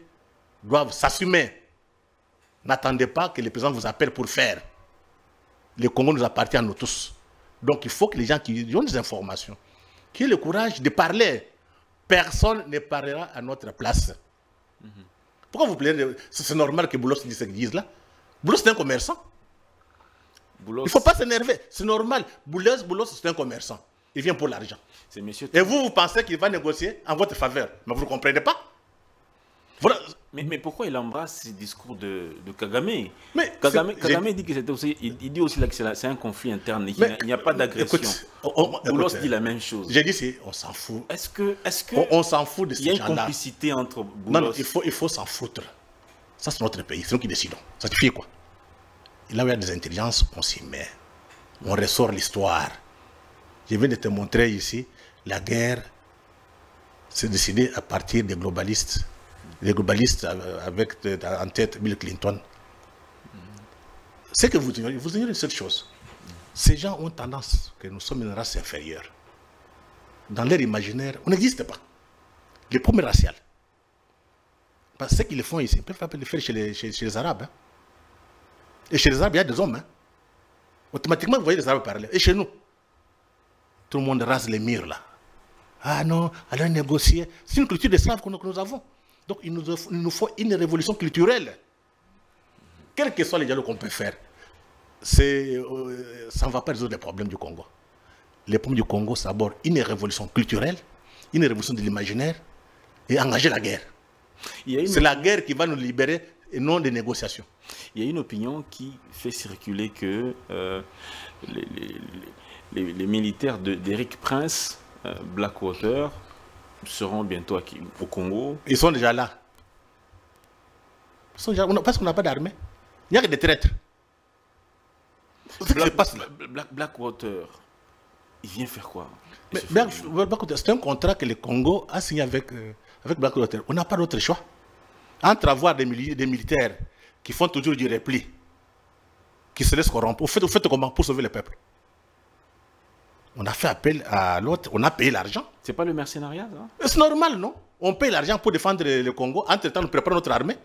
B: doivent s'assumer. N'attendez pas que les présidents vous appellent pour faire. Le Congo nous appartient à nous tous. Donc il faut que les gens qui ont des informations, qui aient le courage de parler. Personne ne parlera à notre place. Pourquoi vous plairez? C'est normal que Boulos dise ce qu'ils disent là. Boulos c'est un commerçant. Boulos... Il ne faut pas s'énerver. C'est normal. Boulos c'est un commerçant. Il vient pour l'argent. Et vous pensez qu'il va négocier en votre faveur. Mais vous ne comprenez pas. Voilà.
A: Mais pourquoi il embrasse ce discours de Kagame? Kagame dit que c'est aussi, il dit aussi que c'est un conflit interne, il n'y a pas d'agression. Boulos dit la même chose.
B: J'ai dit, on s'en fout.
A: Est-ce que
B: on s'en fout de ces gens-là?
A: Il y a une complicité entre Boulos...
B: Non, il faut s'en foutre. Ça, c'est notre pays, c'est nous qui décidons. Ça suffit quoi? Et là où il y a des intelligences, on s'y met. On ressort l'histoire. Je viens de te montrer ici, la guerre s'est décidée à partir des globalistes. Les globalistes avec en tête Bill Clinton. C'est que vous ignorez une seule chose. Ces gens ont tendance que nous sommes une race inférieure. Dans leur imaginaire, on n'existe pas. Les premiers raciales. Parce que ce qu'ils font ici, ils peuvent le faire chez les Arabes. Hein. Et chez les Arabes, il y a des hommes. Hein. Automatiquement, vous voyez les Arabes parler. Et chez nous, tout le monde rase les murs là. Ah non, allons négocier. C'est une culture d'esclaves que nous avons. Donc il nous faut une révolution culturelle. Quels que soient les dialogues qu'on peut faire, ça ne va pas résoudre les problèmes du Congo. Les problèmes du Congo, c'est d'abord une révolution culturelle, une révolution de l'imaginaire et engager la guerre. C'est la guerre qui va nous libérer et non des négociations.
A: Il y a une opinion qui fait circuler que les militaires d'Éric Prince, Blackwater, seront bientôt au Congo.
B: Ils sont déjà là. Parce qu'on n'a pas d'armée. Il n'y a que des traîtres.
A: Blackwater, il vient faire quoi?
B: C'est un contrat que le Congo a signé avec Blackwater. On n'a pas d'autre choix. Entre avoir des militaires qui font toujours du repli, qui se laissent corrompre, vous faites comment pour sauver le peuple? On a fait appel à l'autre, on a payé l'argent.
A: C'est pas le mercenariat, hein?
B: C'est normal, non? On paye l'argent pour défendre le Congo. Entre-temps, nous préparons notre armée.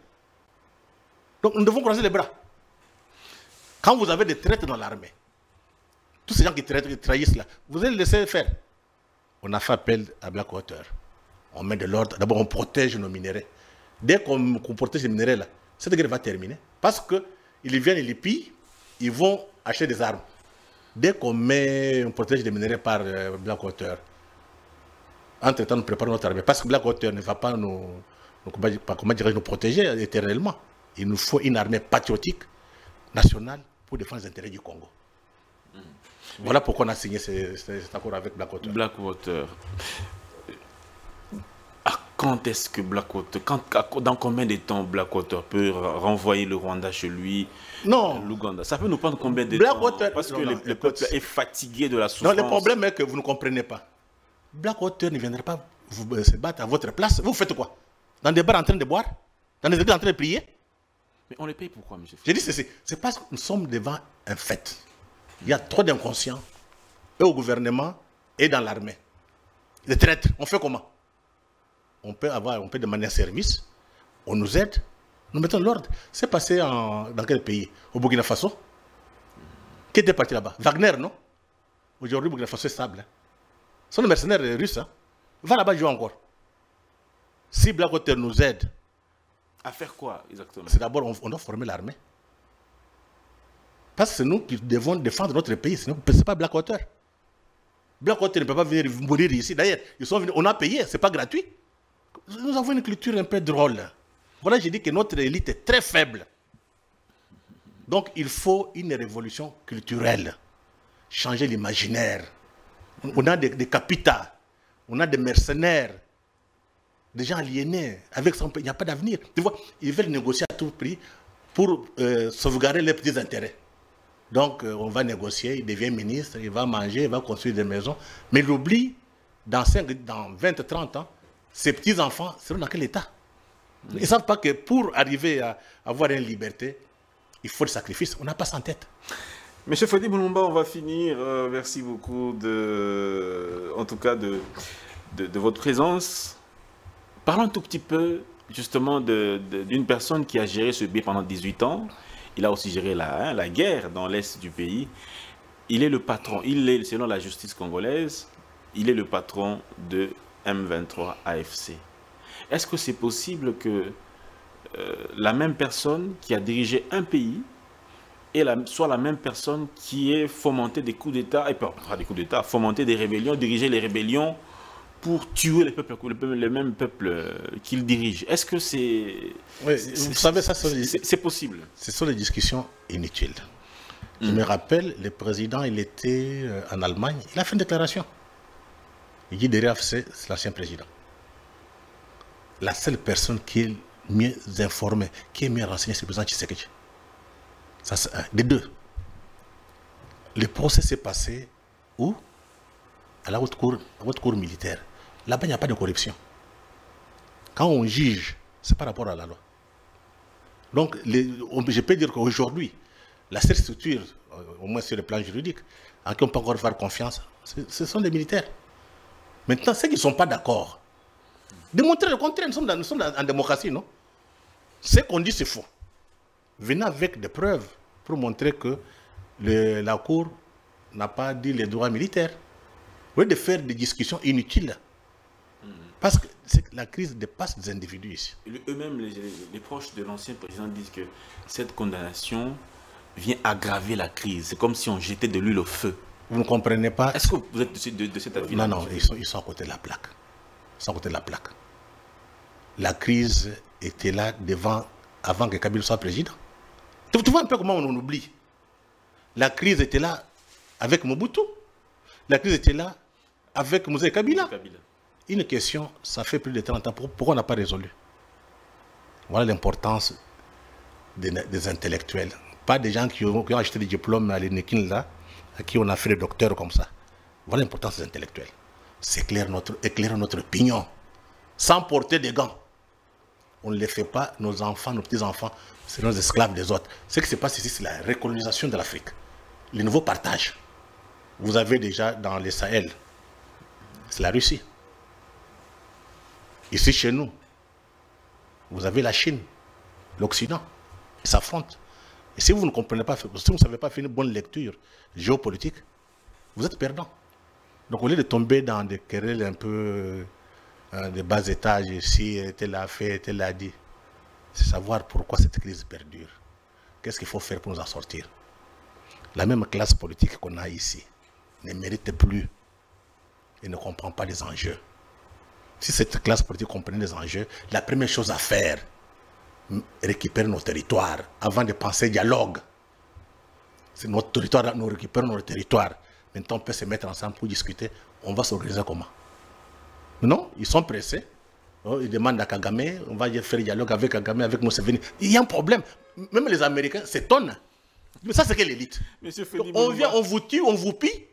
B: Donc, nous devons croiser les bras. Quand vous avez des traites dans l'armée, tous ces gens qui trahissent là, vous allez les laisser faire. On a fait appel à Blackwater. On met de l'ordre. D'abord, on protège nos minéraux. Dès qu'on protège les minéraux là, cette guerre va terminer. Parce qu'ils viennent, ils les pillent, ils vont acheter des armes. Dès qu'on protège les minéraux par Blackwater, entre-temps, nous préparons notre armée. Parce que Blackwater ne va pas nous protéger éternellement. Il nous faut une armée patriotique, nationale, pour défendre les intérêts du Congo. Voilà pourquoi on a signé cet accord avec Blackwater.
A: Blackwater. Quand est-ce que Blackwater, dans combien de temps Blackwater peut renvoyer le Rwanda chez lui?
B: Non.
A: L'Ouganda. Ça peut nous prendre combien de temps? Parce que le peuple est fatigué de la souffrance.
B: Non, le problème est que vous ne comprenez pas. Blackwater ne viendra pas se battre à votre place. Vous faites quoi? Dans des bars en train de boire? Dans des églises en train de prier?
A: Mais on les paye pourquoi, monsieur?
B: J'ai dit ceci. C'est parce que nous sommes devant un fait. Il y a trop d'inconscients, et au gouvernement, et dans l'armée. Les traîtres, on fait comment? On peut demander un service, on nous aide, nous mettons l'ordre. C'est passé dans quel pays? Au Burkina Faso? Qui était parti là-bas? Wagner, non? Aujourd'hui, Burkina Faso est stable. Ce sont des mercenaires russes. Hein? Va là-bas jouer encore. Si Blackwater nous aide,
A: à faire quoi exactement?
B: C'est d'abord, on doit former l'armée. Parce que c'est nous qui devons défendre notre pays, ce n'est pas Blackwater. Blackwater ne peut pas venir mourir ici. D'ailleurs, ils sont venus, on a payé, ce n'est pas gratuit. Nous avons une culture un peu drôle. Voilà, j'ai dit que notre élite est très faible. Donc, il faut une révolution culturelle. Changer l'imaginaire. On a des capitaux, on a des mercenaires. des gens aliénés, avec son pays, il n'y a pas d'avenir. Tu vois, ils veulent négocier à tout prix pour sauvegarder les petits intérêts. Donc, on va négocier, il devient ministre, il va manger, il va construire des maisons. Mais il oublie, dans 20, 30 ans, ses petits-enfants seront dans quel état? Ils ne savent pas que pour arriver à avoir une liberté, il faut le sacrifice. On n'a pas ça en tête.
A: Monsieur Fodi Boulumba, on va finir. Merci beaucoup en tout cas de votre présence. Parlons un tout petit peu justement d'une personne qui a géré ce pays pendant 18 ans. Il a aussi géré la guerre dans l'est du pays. Il est le patron, selon la justice congolaise, il est le patron de M23 AFC. Est-ce que c'est possible que la même personne qui a dirigé un pays soit la même personne qui ait fomenté des coups d'État, et pas des coups d'État, fomenté des rébellions, dirigé les rébellions pour tuer les peuples, le même peuple qu'il dirige? Est-ce que c'est...
B: Oui, vous savez, ça,
A: c'est possible.
B: Ce sont des discussions inutiles. Je me rappelle, le président, il était en Allemagne, il a fait une déclaration. Il dit derrière, c'est l'ancien président. La seule personne qui est mieux informée, qui est mieux renseignée, c'est le président Tshisekedi. Ça, c'est un des deux. Le procès s'est passé où? À la haute cour militaire. Là-bas, il n'y a pas de corruption. Quand on juge, c'est par rapport à la loi. Donc, je peux dire qu'aujourd'hui, la seule structure, au moins sur le plan juridique, en qui on peut encore faire confiance, ce sont des militaires. Maintenant, ceux qui ne sont pas d'accord, démontrer le contraire. Nous sommes en démocratie, non? Ce qu'on dit, c'est faux. Venez avec des preuves pour montrer que la Cour n'a pas dit les droits militaires. Au lieu de faire des discussions inutiles. Parce que la crise dépasse des individus ici.
A: Eux-mêmes, les proches de l'ancien président disent que cette condamnation vient aggraver la crise. C'est comme si on jetait de l'huile au feu.
B: Vous ne comprenez pas?
A: Est-ce que vous êtes de cet avis?
B: Non, non, ils sont à côté de la plaque. Ils sont à côté de la plaque. La crise était là avant que Kabila soit président. Tu vois un peu comment on oublie. La crise était là avec Mobutu. La crise était là avec Moussa Kabila. Une question, ça fait plus de 30 ans. Pourquoi on n'a pas résolu? Voilà l'importance des intellectuels. Pas des gens qui ont acheté des diplômes à l'Inekin là, à qui on a fait des docteurs comme ça. Voilà l'importance des intellectuels. C'est éclairer notre opinion. Sans porter des gants. On ne les fait pas, nos enfants, nos petits-enfants, c'est nos esclaves des autres. Ce qui se passe ici, c'est la recolonisation de l'Afrique. Le nouveau partage. Vous avez déjà dans les Sahel, c'est la Russie. Ici, chez nous, vous avez la Chine, l'Occident. Ils s'affrontent. Et si vous ne comprenez pas, si vous ne savez pas faire une bonne lecture géopolitique, vous êtes perdant. Donc, au lieu de tomber dans des querelles un peu de bas étage, ici, tel a fait, tel a dit, c'est savoir pourquoi cette crise perdure. Qu'est-ce qu'il faut faire pour nous en sortir? La même classe politique qu'on a ici ne mérite plus et ne comprend pas les enjeux. Si cette classe politique comprenait les enjeux, la première chose à faire, récupérer nos territoires avant de penser dialogue. C'est notre territoire, nous récupérons nos territoires. Maintenant, on peut se mettre ensemble pour discuter. On va s'organiser comment? Non, ils sont pressés. Ils demandent à Kagame, on va faire dialogue avec Kagame, avec Museveni. Il y a un problème. Même les Américains s'étonnent. Mais ça, c'est quelle élite? On vient, on vous tue, on vous pille.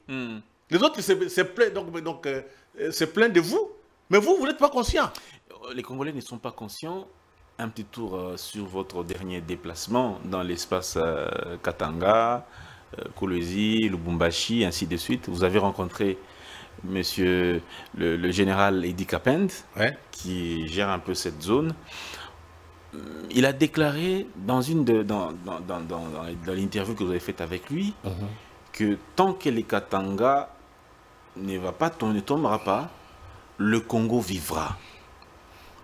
B: Les autres se plaignent de vous. Mais vous n'êtes pas conscient.
A: Les Congolais ne sont pas conscients. Un petit tour sur votre dernier déplacement dans l'espace Katanga, Kolwezi, Lubumbashi, ainsi de suite. Vous avez rencontré monsieur le général Edi Kapend,
B: ouais,
A: qui gère un peu cette zone. Il a déclaré dans l'interview que vous avez faite avec lui que tant que les Katanga ne tombera pas, le Congo vivra.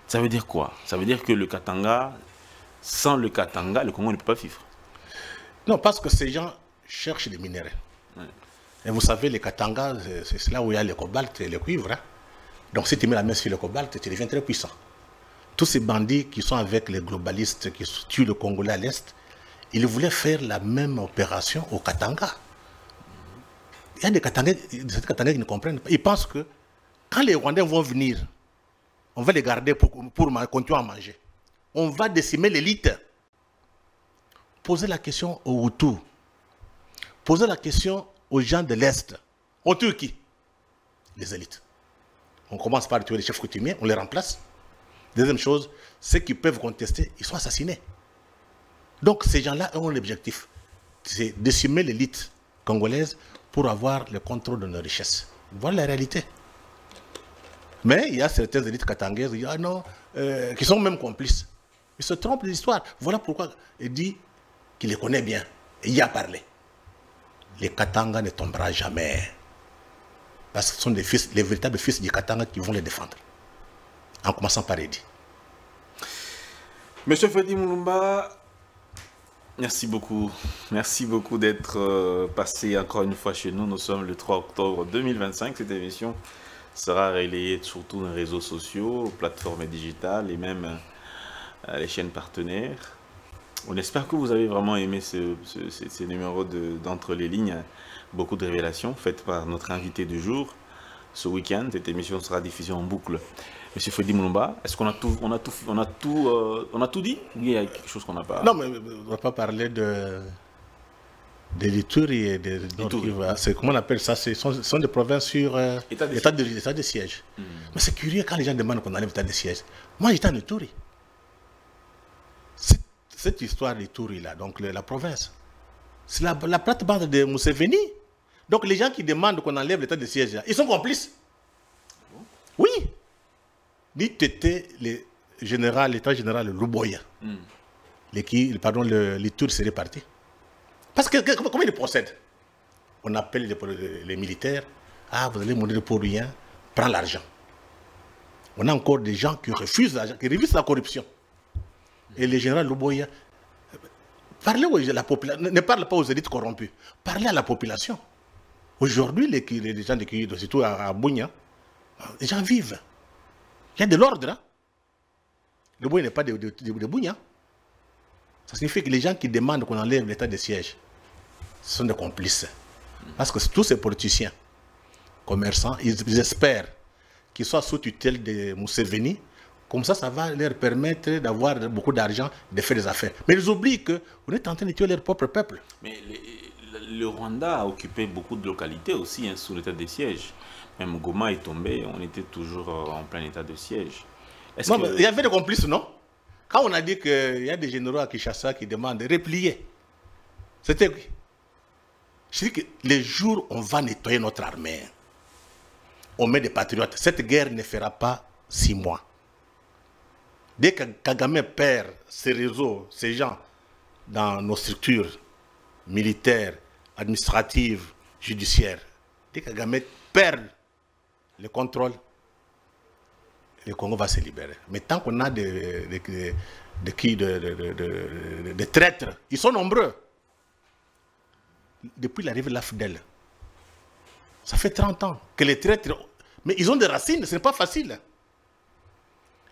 A: Ça veut dire quoi? Ça veut dire que le Katanga, sans le Katanga, le Congo ne peut pas vivre.
B: Non, parce que ces gens cherchent des minéraux. Ouais. Et vous savez, les Katanga, c'est là où il y a le cobalt et le cuivre. Hein. Donc si tu mets la main sur le cobalt, tu deviens très puissant. Tous ces bandits qui sont avec les globalistes, qui tuent le Congolais à l'Est, ils voulaient faire la même opération au Katanga. Il y a des Katangais qui ne comprennent pas. Ils pensent que quand les Rwandais vont venir on va les garder pour continuer à manger. On va décimer l'élite. Posez la question aux Hutus. Posez la question aux gens de l'Est. On tue qui? Les élites. On commence par tuer les chefs coutumiers, on les remplace. Deuxième chose, ceux qui peuvent contester, ils sont assassinés. Donc ces gens-là ont l'objectif, c'est décimer l'élite congolaise pour avoir le contrôle de nos richesses. Voilà la réalité. Mais il y a certaines élites katangaises qui sont même complices. Ils se trompent de l'histoire. Voilà pourquoi il dit qu'il les connaît bien. Et il y a parlé. Les Katanga ne tomberont jamais. Parce que ce sont les véritables fils du Katanga qui vont les défendre. En commençant par Eddy.
A: Monsieur Freddy Mulumba, merci beaucoup. Merci beaucoup d'être passé encore une fois chez nous. Nous sommes le 3 octobre 2025. Cette émission sera relayée sur tous les réseaux sociaux, plateformes digitales et même les chaînes partenaires. On espère que vous avez vraiment aimé ces numéros d'Entre les lignes. Beaucoup de révélations faites par notre invité du jour. Ce week-end, cette émission sera diffusée en boucle. Monsieur Freddy Mulumba, est-ce qu'on a tout dit? Il y a quelque chose qu'on n'a pas...
B: Non, mais on ne va pas parler de l'Ituri et de... Comment on appelle ça? Ce sont des provinces sur état de siège. Mais c'est curieux quand les gens demandent qu'on enlève l'état de siège. Moi, j'étais en Ituri. Cette histoire d'Ituri, là, donc la province, c'est la plate-bande de Museveni. Donc les gens qui demandent qu'on enlève l'état de siège, là, ils sont complices. Oui. L'état général Luboya, l'Ituri serait parti. Parce que comment ils procèdent? On appelle les militaires, vous allez mourir pour rien, prends l'argent. On a encore des gens qui refusent l'argent, qui refusent la corruption. Et le général Luboya, parlez à la population, ne parle pas aux élites corrompues, parlez à la population. Aujourd'hui, les gens de Kiyido, surtout à Bunia, les gens vivent. Il y a de l'ordre. Hein? Le Bunia n'est pas de Bunia. Ça signifie que les gens qui demandent qu'on enlève l'état de siège, ce sont des complices. Parce que tous ces politiciens, commerçants, ils espèrent qu'ils soient sous tutelle de Museveni. Comme ça va leur permettre d'avoir beaucoup d'argent, de faire des affaires. Mais ils oublient qu'on est en train de tuer leur propre peuple.
A: Mais le Rwanda a occupé beaucoup de localités aussi sous l'état de siège. Même Goma est tombé, on était toujours en plein état de siège.
B: Il y avait des complices, non? Quand on a dit qu'il y a des généraux à Kinshasa qui demandent de replier, c'était... Je dis que les jours où on va nettoyer notre armée, on met des patriotes. Cette guerre ne fera pas 6 mois. Dès que Kagame perd ses réseaux, ces gens, dans nos structures militaires, administratives, judiciaires, dès que Kagame perd le contrôle, le Congo va se libérer. Mais tant qu'on a des traîtres, ils sont nombreux. Depuis l'arrivée de l'AFDEL, ça fait 30 ans que les traîtres... Mais ils ont des racines, ce n'est pas facile.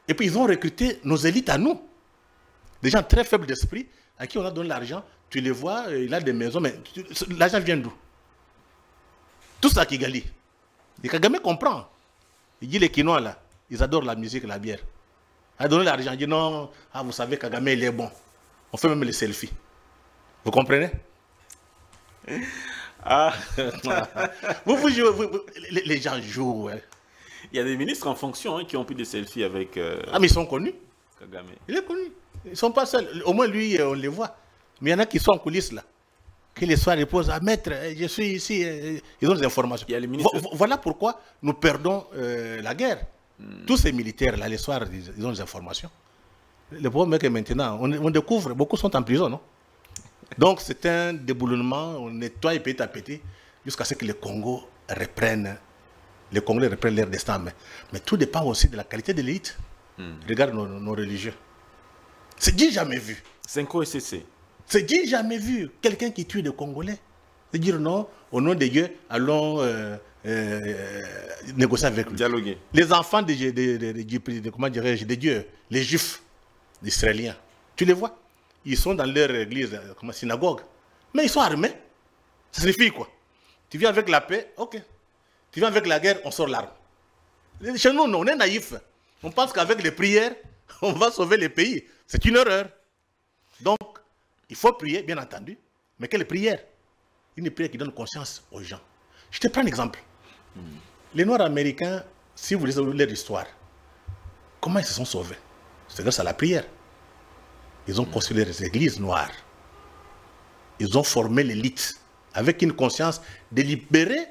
B: Et puis ils ont recruté nos élites à nous. Des gens très faibles d'esprit, à qui on a donné l'argent. Tu les vois, il a des maisons, mais l'argent vient d'où? Tout ça qui Kigali. Et Kagame comprend. Il dit les Kinois là, ils adorent la musique et la bière. Il a donné l'argent, il dit non, vous savez Kagame il est bon. On fait même les selfies. Vous comprenez? Vous jouez, les gens jouent. Ouais.
A: Il y a des ministres en fonction qui ont pris des selfies avec...
B: mais ils sont connus.
A: Kagame.
B: Il est connu. Ils ne sont pas seuls. Au moins, lui, on les voit. Mais il y en a qui sont en coulisses, là. Qui les soirs reposent. Maître, je suis ici. Ils ont des informations.
A: Il y a les ministres...
B: Voilà pourquoi nous perdons la guerre. Tous ces militaires-là, les soirs, ils ont des informations. Le problème est que maintenant, on découvre, beaucoup sont en prison, non? Donc, c'est un déboulonnement. On nettoie petit à petit jusqu'à ce que le Congo reprenne. Les Congolais reprennent leur destin. Mais tout dépend aussi de la qualité de l'élite. Regarde nos religieux. C'est dit jamais vu.
A: 5 SCC.
B: C'est dit jamais vu. Quelqu'un qui tue des Congolais. C'est dire non, au nom de Dieu, allons négocier avec lui.
A: Dialoguer.
B: Les enfants comment dirais-je, de Dieu, les Juifs, les Israéliens, tu les vois. Ils sont dans leur église, comme synagogue. Mais ils sont armés. Ça signifie quoi? Tu viens avec la paix, ok. Tu viens avec la guerre, on sort l'arme. Chez nous, on est naïfs. On pense qu'avec les prières, on va sauver les pays. C'est une erreur. Donc, il faut prier, bien entendu. Mais quelle prière? Une prière qui donne conscience aux gens. Je te prends un exemple. Les Noirs américains, si vous lisez leur histoire, comment ils se sont sauvés? C'est grâce à la prière. Ils ont construit les églises noires. Ils ont formé l'élite avec une conscience de libérer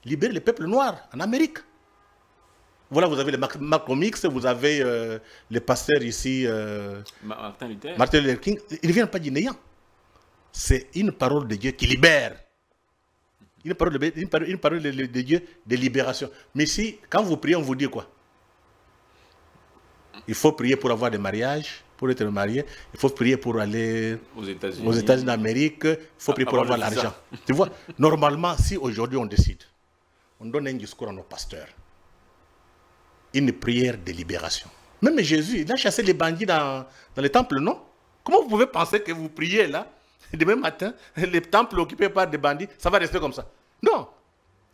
B: les peuples noirs en Amérique. Voilà, vous avez les Malcolm X, vous avez les pasteurs ici, Martin Luther King. Ils ne viennent pas du néant. C'est une parole de Dieu qui libère. Une parole de Dieu de libération. Mais si, quand vous priez, on vous dit quoi? Il faut prier pour avoir des mariages, pour être marié. Il faut prier pour aller aux États-Unis d'Amérique. Il faut prier pour avoir l'argent. Tu vois, normalement, si aujourd'hui on décide, on donne un discours à nos pasteurs, une prière de libération. Même Jésus, il a chassé les bandits dans les temples, non? Comment vous pouvez penser que vous priez là, demain matin, les temples occupés par des bandits, ça va rester comme ça? Non.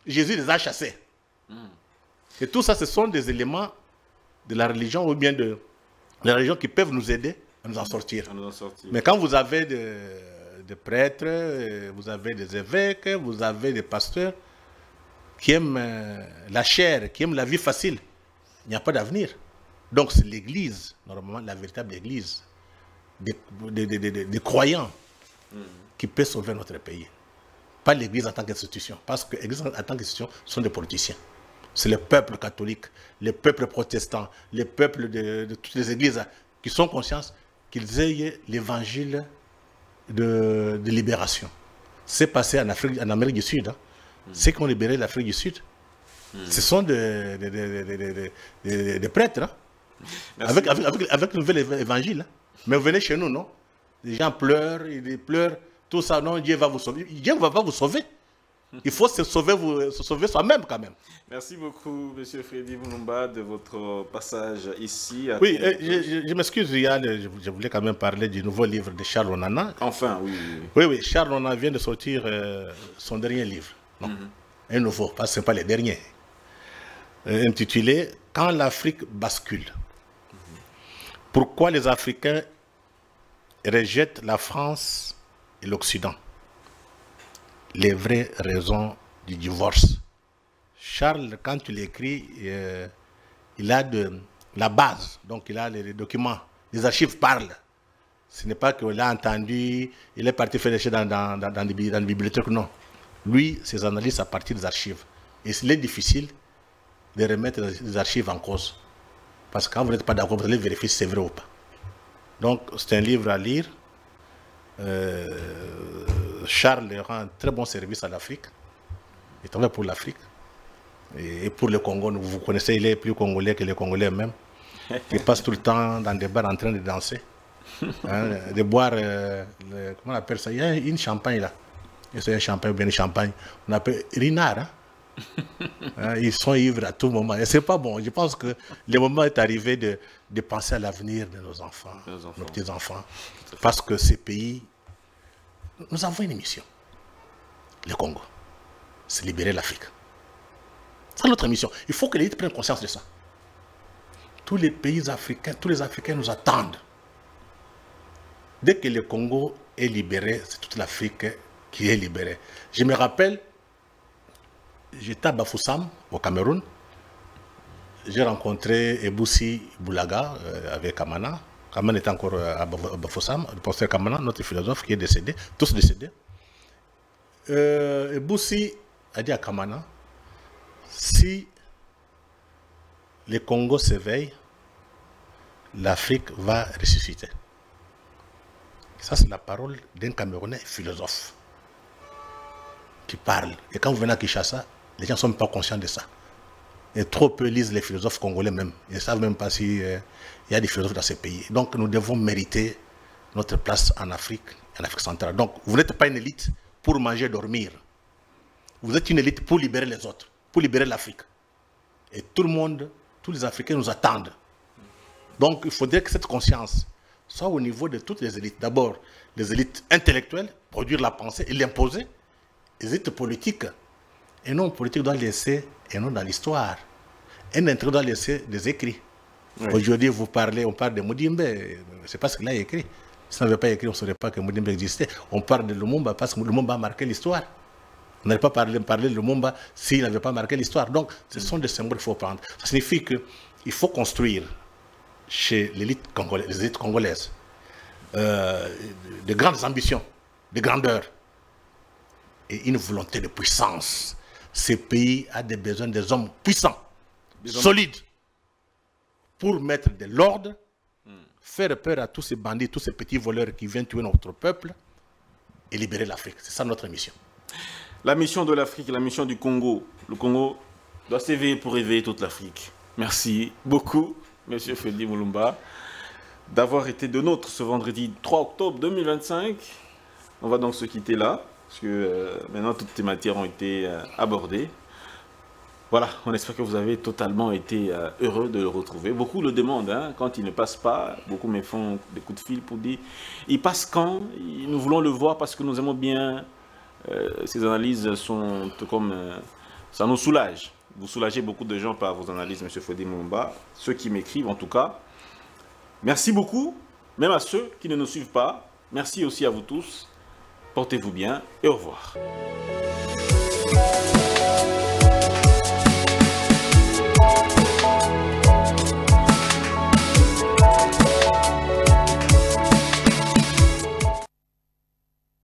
B: Jésus les a chassés. Et tout ça, ce sont des éléments de la religion ou bien de la religion qui peuvent nous aider à nous en sortir. Mais quand vous avez des prêtres, vous avez des évêques, vous avez des pasteurs qui aiment la chair, qui aiment la vie facile, il n'y a pas d'avenir. Donc c'est l'église, normalement la véritable église, des croyants qui peut sauver notre pays. Pas l'église en tant qu'institution. Parce que l'église en tant qu'institution sont des politiciens. C'est le peuple catholique, le peuple protestant, le peuple de toutes les églises qui sont conscients qu'ils aient l'évangile de libération. C'est passé en Amérique du Sud. Hein. Ceux qui ont libéré l'Afrique du Sud, ce sont des prêtres. Hein. Avec le nouvel évangile. Hein. Mais vous venez chez nous, non? Les gens pleurent, ils pleurent, tout ça. Non, Dieu va vous sauver. Dieu ne va pas vous sauver. Il faut se sauver soi-même quand même.
A: Merci beaucoup, M. Freddy Mulumba, de votre passage ici.
B: Oui, je m'excuse, je voulais quand même parler du nouveau livre de Charles Onana.
A: Enfin, oui.
B: Oui, Charles Onana vient de sortir son dernier livre. Non, un nouveau, parce que ce n'est pas le dernier. Intitulé « Quand l'Afrique bascule ». Pourquoi les Africains rejettent la France et l'Occident? Les vraies raisons du divorce. Charles, quand tu l'écris, il a la base, donc il a les documents, les archives parlent. Ce n'est pas qu'il a entendu, il est parti faire des choses dans les bibliothèques, non. Lui, ses analyses à partir des archives. Et il est difficile de remettre les archives en cause. Parce que quand vous n'êtes pas d'accord, vous allez vérifier si c'est vrai ou pas. Donc, c'est un livre à lire. Charles rend un très bon service à l'Afrique. Il travaille pour l'Afrique. Et pour le Congo, vous connaissez, il est plus congolais que les Congolais eux-mêmes. Il passe tout le temps dans des bars en train de danser. Hein, de boire, comment on appelle ça? Il y a une champagne là. C'est un champagne ou bien une champagne. On appelle Rinard. Hein? Hein, ils sont ivres à tout moment. Et c'est pas bon. Je pense que le moment est arrivé de penser à l'avenir de nos enfants, nos petits-enfants. Parce que ces pays, nous avons une mission. Le Congo, c'est libérer l'Afrique. C'est notre mission. Il faut que l'élite prenne conscience de ça. Tous les pays africains, tous les Africains nous attendent. Dès que le Congo est libéré, c'est toute l'Afrique qui est libérée. Je me rappelle, j'étais à Bafoussam, au Cameroun. J'ai rencontré Eboussi Boulaga avec Kamana. Kamana était encore à Bafoussam, le professeur Kamana, notre philosophe qui est décédé, tous décédés. Eboussi a dit à Kamana, si le Congo s'éveille, l'Afrique va ressusciter. Ça, c'est la parole d'un Camerounais philosophe qui parle. Et quand vous venez à Kinshasa, les gens ne sont pas conscients de ça. Et trop peu lisent les philosophes congolais même. Ils ne savent même pas s'il y a des philosophes dans ces pays. Donc nous devons mériter notre place en Afrique centrale. Donc vous n'êtes pas une élite pour manger et dormir. Vous êtes une élite pour libérer les autres, pour libérer l'Afrique. Et tout le monde, tous les Africains nous attendent. Donc il faudrait que cette conscience soit au niveau de toutes les élites. D'abord, les élites intellectuelles, produire la pensée et l'imposer. Les élites politiques, et non politique doit laisser, et non dans l'histoire. Un intellectuel doit laisser des écrits. Oui. Aujourd'hui, on parle de Mudimbe, c'est pas ce qu'il a écrit. Si on n'avait pas écrit, on ne saurait pas que Mudimbe existait. On parle de Lumumba parce que Lumumba a marqué l'histoire. On n'allait pas parler de Lumumba s'il n'avait pas marqué l'histoire. Donc, ce sont des symboles qu'il faut prendre. Ça signifie qu'il faut construire chez l'élite congolaise, les élites congolaises de grandes ambitions, de grandeur et une volonté de puissance. Ce pays a des besoins des hommes puissants, solides, pour mettre de l'ordre, faire peur à tous ces bandits, tous ces petits voleurs qui viennent tuer notre peuple et libérer l'Afrique. C'est ça notre mission.
A: La mission de l'Afrique, la mission du Congo. Le Congo doit s'éveiller pour éveiller toute l'Afrique. Merci beaucoup, M. Freddy Mulumba, d'avoir été de nôtre ce vendredi 3 octobre 2025. On va donc se quitter là, parce que maintenant toutes les matières ont été abordées. Voilà, on espère que vous avez totalement été heureux de le retrouver. Beaucoup le demandent, hein, quand il ne passe pas. Beaucoup me font des coups de fil pour dire il passe quand? Nous voulons le voir parce que nous aimons bien. Ces analyses sont comme. Ça nous soulage. Vous soulagez beaucoup de gens par vos analyses, M. Freddy Mulumba. Ceux qui m'écrivent, en tout cas. Merci beaucoup, même à ceux qui ne nous suivent pas. Merci aussi à vous tous. Portez-vous bien et au revoir.